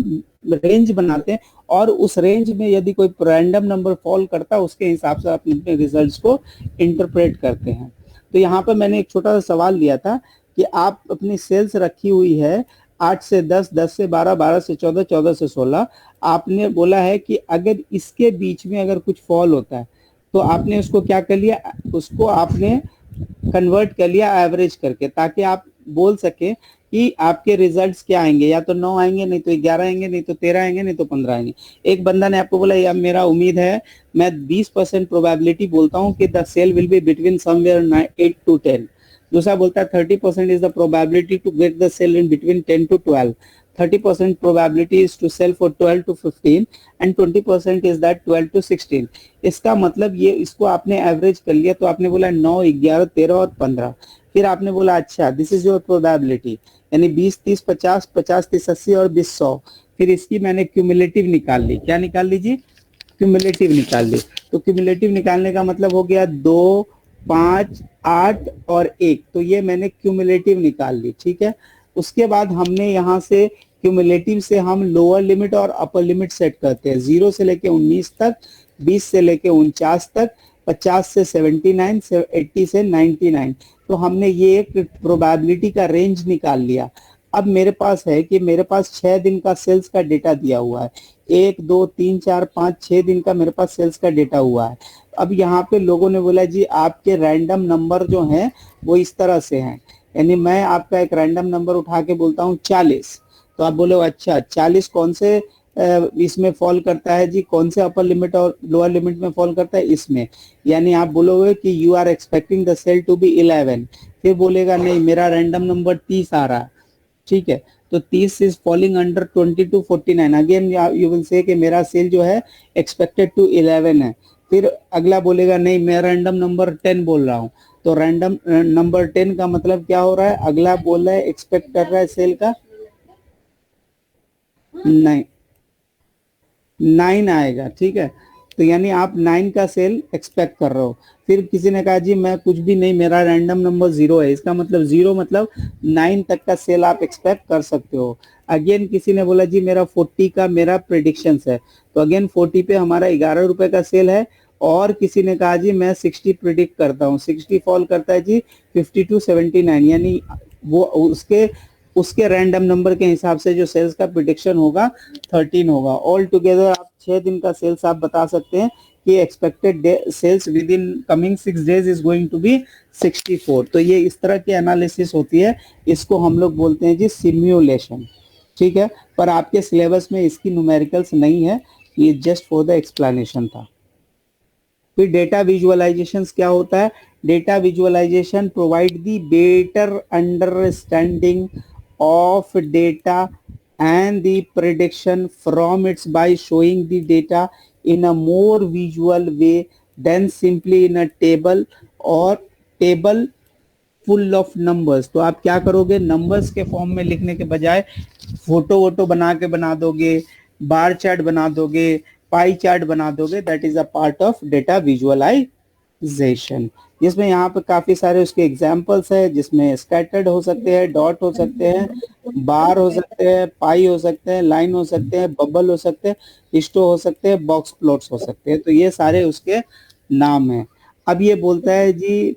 रेंज बनाते हैं और उस रेंज में यदि कोई रैंडम नंबर फॉल करता है उसके हिसाब से आप अपने रिजल्ट्स को इंटरप्रेट करते हैं। तो यहाँ पर मैंने एक छोटा सा सवाल लिया था कि आप अपनी सेल्स रखी हुई है 8 से 10, 10 से 12, 12 से 14, 14 से 16। आपने बोला है कि अगर इसके बीच में अगर कुछ फॉल होता है तो आपने उसको क्या कर लिया, उसको आपने कन्वर्ट कर लिया एवरेज करके, ताकि आप बोल सके कि आपके रिजल्ट्स क्या आएंगे, या तो 9 आएंगे, नहीं तो 11 आएंगे, नहीं तो 13 आएंगे, नहीं तो 15 आएंगे। एक बंदा ने आपको बोला यार मेरा उम्मीद है, मैं 20% प्रोबेबिलिटी बोलता हूँ कि the sale will be between somewhere 8 to 10। दूसरा बोलता है 30% is the probability to get the sale in between 10 to 12, 30% probability is to sell for 12 to 15 and 20% is that 12 to 16। इसका मतलब ये, इसको आपने एवरेज कर लिया तो आपने बोला 9, 11, 13 और 15। फिर आपने बोला अच्छा दिस इज योर प्रोबेबिलिटी, यानी 20, 30, 50, 50, 30, 80 और 20, 100। फिर इसकी मैंने क्यूमुलेटिव निकाल ली। क्या निकाल लीजिए, क्यूमुलेटिव निकाल ली। तो क्यूमुलेटिव निकालने का मतलब हो गया 2, 5, 8 और 1। तो ये मैंने क्यूमुलेटिव निकाल ली। ठीक है, उसके बाद हमने यहाँ से क्यूमुलेटिव से हम लोअर लिमिट और अपर लिमिट सेट करते हैं। 0 से लेके 19 तक, 20 से लेके 49 तक, 50 से 79, 80 से 99। तो हमने ये एक प्रोबेबिलिटी का रेंज निकाल लिया। अब मेरे पास है कि मेरे पास 6 दिन का सेल्स का डेटा दिया हुआ है। 1, 2, 3, 4, 5, 6 दिन का मेरे पास सेल्स का डेटा हुआ है। अब यहाँ पे लोगों ने बोला जी आपके रैंडम नंबर जो हैं वो इस तरह से हैं, यानी मैं आपका एक रैंडम नंबर उठा के बोलता हूँ 40। तो आप बोले अच्छा 40 कौन से इसमें फॉल करता है जी, कौन से अपर लिमिट और लोअर लिमिट में फॉल करता है, इसमें। यानी आप बोलोगे कि you are expecting the sale to be 11। फिर बोलेगा नहीं मेरा रैंडम नंबर 30 आ रहा है। ठीक है, तो 30 is falling under 20 to 49। Again you will say कि मेरा सेल जो है एक्सपेक्टेड टू 11 है। फिर अगला बोलेगा नहीं मैं रैंडम नंबर 10 बोल रहा हूँ। तो रैंडम नंबर 10 का मतलब क्या हो रहा है, अगला बोल रहा है एक्सपेक्ट कर रहा है सेल का 9 आएगा। ठीक है, तो यानी आप 9 का सेल एक्सपेक्ट कर रहे हो। फिर किसी ने कहा जी मैं कुछ भी नहीं, मेरा रैंडम नंबर 0 है। इसका मतलब 0 मतलब 9 तक का सेल आप एक्सपेक्ट कर सकते हो। अगेन किसी ने बोला जी मेरा 40 का मेरा प्रेडिक्शंस है। तो अगेन 40 पे हमारा 11 रुपए का सेल है। और किसी ने कहा जी मैं 60 प्रिडिक्ट करता हूँ। 60 फॉल करता है जी 50 to 79, यानी वो उसके रैंडम नंबर के हिसाब से जो सेल्स का प्रिडिक्शन होगा 13 होगा। ऑल टुगेदर आप 6 दिन का सेल्स आप बता सकते हैं कि expected sales within coming 6 days is going to be 64। तो ये इस तरह की एनालिसिस होती है, इसको हम लोग बोलते हैं जी सिम्युलेशन, ठीक है। पर आपके सिलेबस में इसकी न्यूमेरिकल्स नहीं है, ये जस्ट फॉर द एक्सप्लेनेशन था। फिर डेटा विजुअलाइजेशन क्या होता है? Data visualisation provide the better understanding of data and the prediction from its by showing the data in a more visual way than simply in a table or table full of numbers। तो आप क्या करोगे, numbers के form में लिखने के बजाय photo वोटो बना दोगे, बार चार्ट बना दोगे, पाई चार्ट बना दोगे। That is a part of data visualisation, जिसमें यहाँ पे काफी सारे उसके एग्जांपल्स है, जिसमें स्कैटर्ड हो सकते हैं, डॉट हो सकते हैं, बार हो सकते हैं, पाई हो सकते हैं, लाइन हो सकते हैं, बबल हो सकते हैं, हिस्टो हो सकते हैं, बॉक्स प्लॉट्स हो सकते हैं। तो ये सारे उसके नाम हैं। अब ये बोलता है जी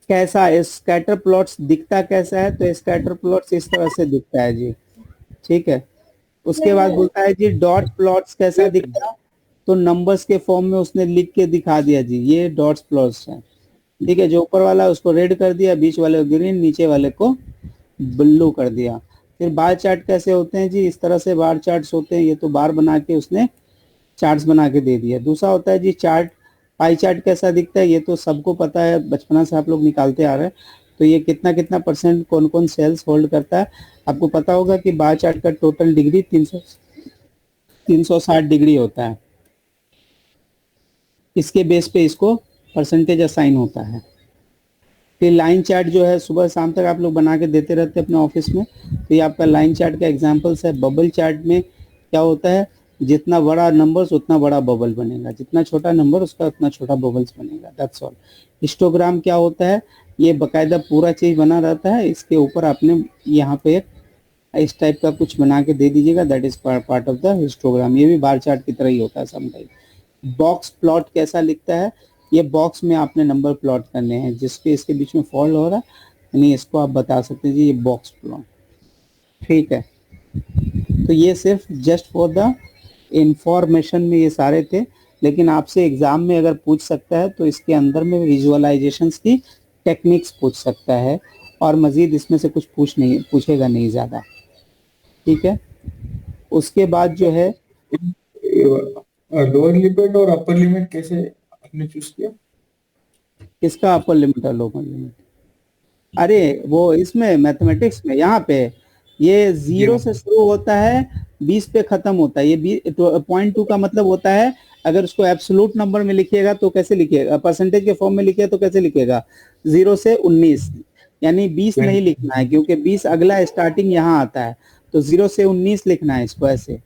कैसा स्कैटर प्लॉट्स दिखता कैसा है, तो स्कैटर प्लॉट्स इस तरह से दिखता है जी, ठीक है। उसके बाद बोलता है जी डॉट प्लॉट्स कैसा दिखता है, तो नंबर्स के फॉर्म में उसने लिख के दिखा दिया जी, ये डॉट्स प्लॉट्स हैं, ठीक है। जो ऊपर वाला उसको रेड कर दिया, बीच वाले को ग्रीन, नीचे वाले को ब्लू कर दिया। फिर बार चार्ट कैसे होते हैं जी, इस तरह से बार चार्ट्स होते हैं। ये तो बार बना के उसने चार्ट्स बना के दे दिया। दूसरा होता है जी चार्ट, पाई चार्ट कैसा दिखता है, ये तो सबको पता है, बचपना से आप लोग निकालते आ रहे हैं। तो ये कितना कितना परसेंट कौन कौन सेल्स होल्ड करता है, आपको पता होगा कि बार चार्ट का टोटल डिग्री 360 डिग्री होता है। इसके बेस पे इसको परसेंटेज असाइन होता है। फिर लाइन चार्ट जो है सुबह शाम तक आप लोग बना के देते रहते हैं अपने ऑफिस में, तो ये आपका लाइन चार्ट का एग्जांपल्स है। बबल चार्ट में क्या होता है, जितना बड़ा नंबर्स उतना बड़ा बबल बनेगा, जितना छोटा नंबर उसका उतना छोटा बबल्स बनेगा, दैट्स ऑल। हिस्टोग्राम क्या होता है, ये बकायदा पूरा चीज बना रहता है, इसके ऊपर आपने यहाँ पे एक इस टाइप का कुछ बना के दे दीजिएगा, that is part of the histogram. ये भी बार चार्ट की तरह ही होता है समटाइम। बॉक्स प्लॉट कैसा लिखता है, ये बॉक्स में आपने नंबर प्लॉट करने हैं, जिसके इसके बीच में फॉल्ट हो रहा है, यानी इसको आप बता सकते हैं जी ये बॉक्स प्लॉट, ठीक है। तो ये सिर्फ जस्ट फॉर द इंफॉर्मेशन में ये सारे थे, लेकिन आपसे एग्जाम में अगर पूछ सकता है तो इसके अंदर में विजुअलाइजेशंस की टेक्निक्स पूछ सकता है, और मजीद इसमें से कुछ पूछेगा नहीं ज़्यादा, ठीक है। उसके बाद जो है लोअर लिमिट और अपर लिमिट कैसे आपने चूज किया? किसका अपर लिमिट और लोअर लिमिट? अरे वो इसमें मैथमेटिक्स में यहाँ पे ये 0 से शुरू होता है, 20 पे खत्म होता है। ये 0.2 का मतलब होता है, अगर उसको एब्सोल्यूट नंबर में लिखिएगा तो कैसे लिखिएगा, परसेंटेज के फॉर्म में लिखिएगा तो कैसे लिखिएगा, 0 से 19, यानी 20 नहीं लिखना है, क्योंकि 20 अगला स्टार्टिंग यहाँ आता है, तो 0 से 19 लिखना है इसको ऐसे,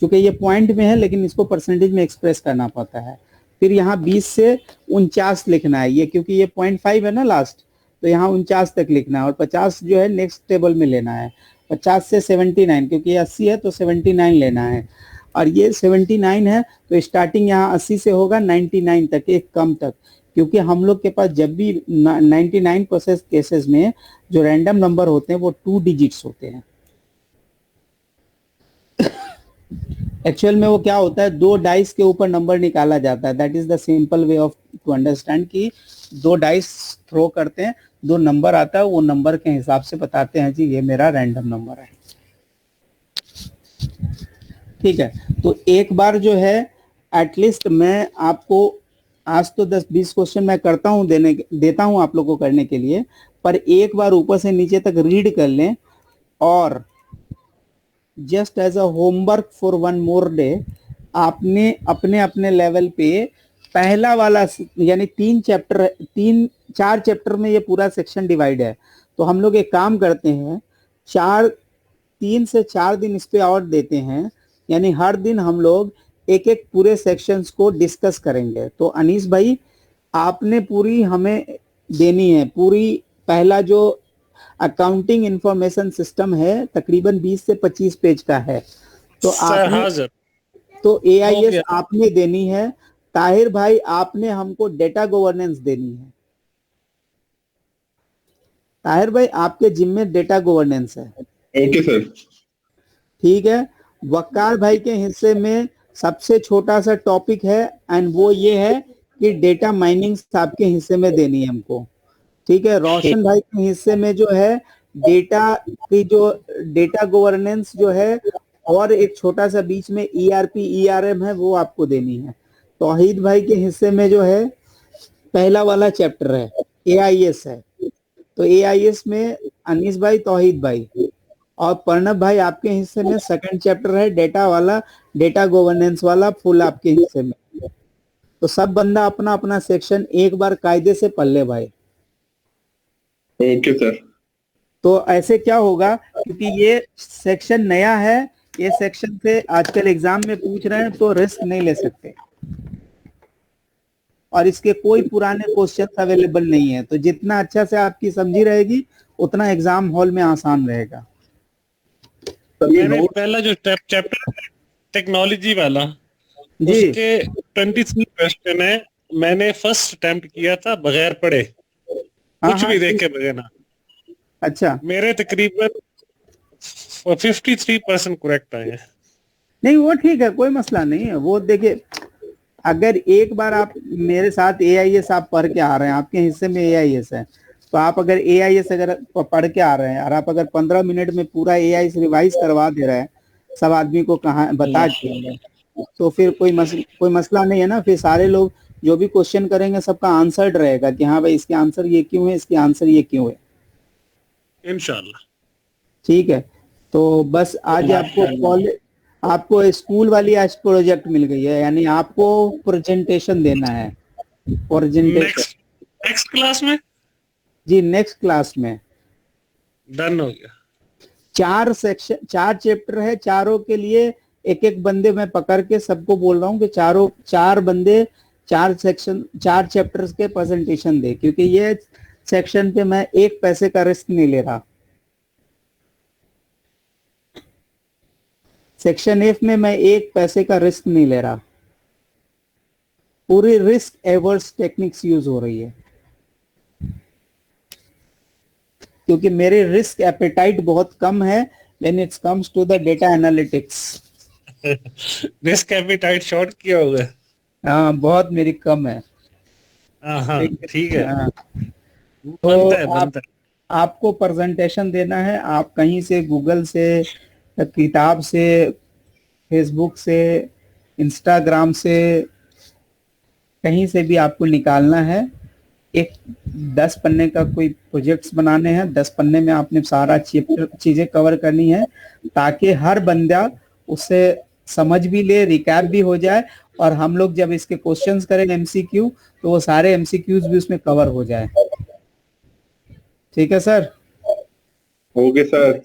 क्योंकि ये पॉइंट में है लेकिन इसको परसेंटेज में एक्सप्रेस करना पड़ता है। फिर यहाँ 20 से 49 लिखना है, ये क्योंकि ये 0.5 है ना लास्ट, तो यहाँ 49 तक लिखना है, और 50 जो है नेक्स्ट टेबल में लेना है। 50 से 79, क्योंकि ये 80 है तो 79 लेना है, और ये 79 है तो स्टार्टिंग यहाँ 80 से होगा 99 तक, एक कम तक, क्योंकि हम लोग के पास जब भी 99% केसेस में जो रैंडम नंबर होते हैं वो 2 डिजिट्स होते हैं। एक्चुअल में वो क्या होता है, 2 डाइस के ऊपर नंबर निकाला जाता है, that is the simple way of to understand कि 2 डाइस थ्रो करते हैं, 2 नंबर आता है, वो नंबर के हिसाब से बताते हैं जी ये मेरा रैंडम नंबर है, ठीक है। तो एक बार जो है एटलीस्ट मैं आपको आज तो 10-20 क्वेश्चन मैं करता हूँ देता हूँ आप लोगों को करने के लिए, पर एक बार ऊपर से नीचे तक रीड कर लें, और just as a homework for 1 more day आपने अपने अपने लेवल पे पहला वाला, यानी 4 चैप्टर में ये पूरा सेक्शन डिवाइड है, तो हम लोग एक काम करते हैं, 3 से 4 दिन इस पे और देते हैं, यानी हर दिन हम लोग एक एक पूरे सेक्शंस को डिस्कस करेंगे। तो अनीस भाई आपने पूरी हमें देनी है, पूरी पहला जो अकाउंटिंग इंफॉर्मेशन सिस्टम है तकरीबन 20 से 25 पेज का है, तो आपने तो AIS आपने देनी है, ताहिर भाई आपने हमको डेटा गवर्नेंस देनी है। ताहिर भाई आपके जिम्मे डेटा गवर्नेंस है, ओके सर, ठीक है। वकार भाई के हिस्से में सबसे छोटा सा टॉपिक है एंड वो ये है कि डेटा माइनिंग आपके हिस्से में देनी है हमको। ठीक है, रोशन भाई के हिस्से में जो है डेटा की जो डेटा गवर्नेंस जो है, और एक छोटा सा बीच में ईआरपी ईआरएम है, वो आपको देनी है। तौहीद भाई के हिस्से में जो है पहला वाला चैप्टर है एआईएस है, तो एआईएस में अनीस भाई, तौहीद भाई और प्रणब भाई आपके हिस्से में सेकंड चैप्टर है डेटा वाला, डेटा गवर्नेंस वाला फुल आपके हिस्से में। तो सब बंदा अपना अपना सेक्शन एक बार कायदे से पढ़ ले भाई। Okay sir. तो ऐसे क्या होगा, क्योंकि ये सेक्शन नया है, ये सेक्शन से आजकल एग्जाम में पूछ रहे हैं तो रिस्क नहीं ले सकते, और इसके कोई पुराने क्वेश्चन अवेलेबल नहीं है। तो जितना अच्छा से आपकी समझी रहेगी उतना एग्जाम हॉल में आसान रहेगा। मैंने पहला जो चैप्टर टेक्नोलॉजी वाला, जी उसके 23 क्वेश्चन है, मैंने फर्स्ट अटेम्प्ट किया था बगैर पढ़े, कुछ भी देखे बगैर ना। अच्छा, मेरे तकरीबन 53% करेक्ट आए हैं। नहीं वो ठीक है, कोई मसला नहीं है। वो देखिए, अगर एक बार आप मेरे साथ एआईएस आप पढ़ के आ रहे हैं, आपके हिस्से में एआईएस है, तो आप अगर एआईएस अगर पढ़ के आ रहे हैं और आप अगर 15 मिनट में पूरा एआईएस रिवाइज करवा दे रहे हैं सब आदमी को कहाँ बता के, तो फिर कोई मसला नहीं है ना। फिर सारे लोग जो भी क्वेश्चन करेंगे सबका आंसर्ड रहेगा कि हाँ भाई इसके आंसर ये क्यों है, इसके आंसर ये क्यों है। इंशाल्लाह। ठीक है, तो बस आज आपको स्कूल वाली आज प्रोजेक्ट मिल गई है, यानी आपको प्रेजेंटेशन देना है। प्रेजेंटेशन नेक्स्ट क्लास में जी, नेक्स्ट क्लास में डन हो गया। 4 सेक्शन 4 चैप्टर है, चारों के लिए एक एक बंदे मैं पकड़ के सबको बोल रहा हूँ कि 4 बंदे 4 सेक्शन 4 चैप्टर्स के प्रेजेंटेशन दे, क्योंकि ये सेक्शन पे मैं 1 पैसे का रिस्क नहीं ले रहा। सेक्शन एफ में मैं 1 पैसे का रिस्क नहीं ले रहा, पूरी रिस्क एवर्स टेक्निक्स यूज हो रही है, क्योंकि मेरे रिस्क एपेटाइट बहुत कम है when it comes to the data analytics. Risk appetite short किया होगा। हाँ, बहुत मेरी कम है। हाँ ठीक है। हाँ, बनता है। आपको प्रेजेंटेशन देना है, आप कहीं से गूगल से, किताब से, फेसबुक से, इंस्टाग्राम से, कहीं से भी आपको निकालना है। एक 10 पन्ने का कोई प्रोजेक्ट्स बनाने हैं, 10 पन्ने में आपने सारा चीजें कवर करनी है, ताकि हर बंदा उससे समझ भी ले, रिकैप भी हो जाए, और हम लोग जब इसके क्वेश्चंस करें एमसीक्यू तो वो सारे एमसीक्यूज भी उसमें कवर हो जाए। ठीक है सर? Okay sir.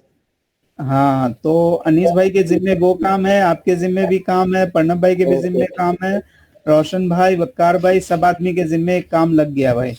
हाँ, तो अनीस भाई के जिम्मे वो काम है, आपके जिम्मे भी काम है, प्रणब भाई के भी जिम्मे काम है, रोशन भाई, वक्कार भाई, सब आदमी के जिम्मे एक काम लग गया भाई।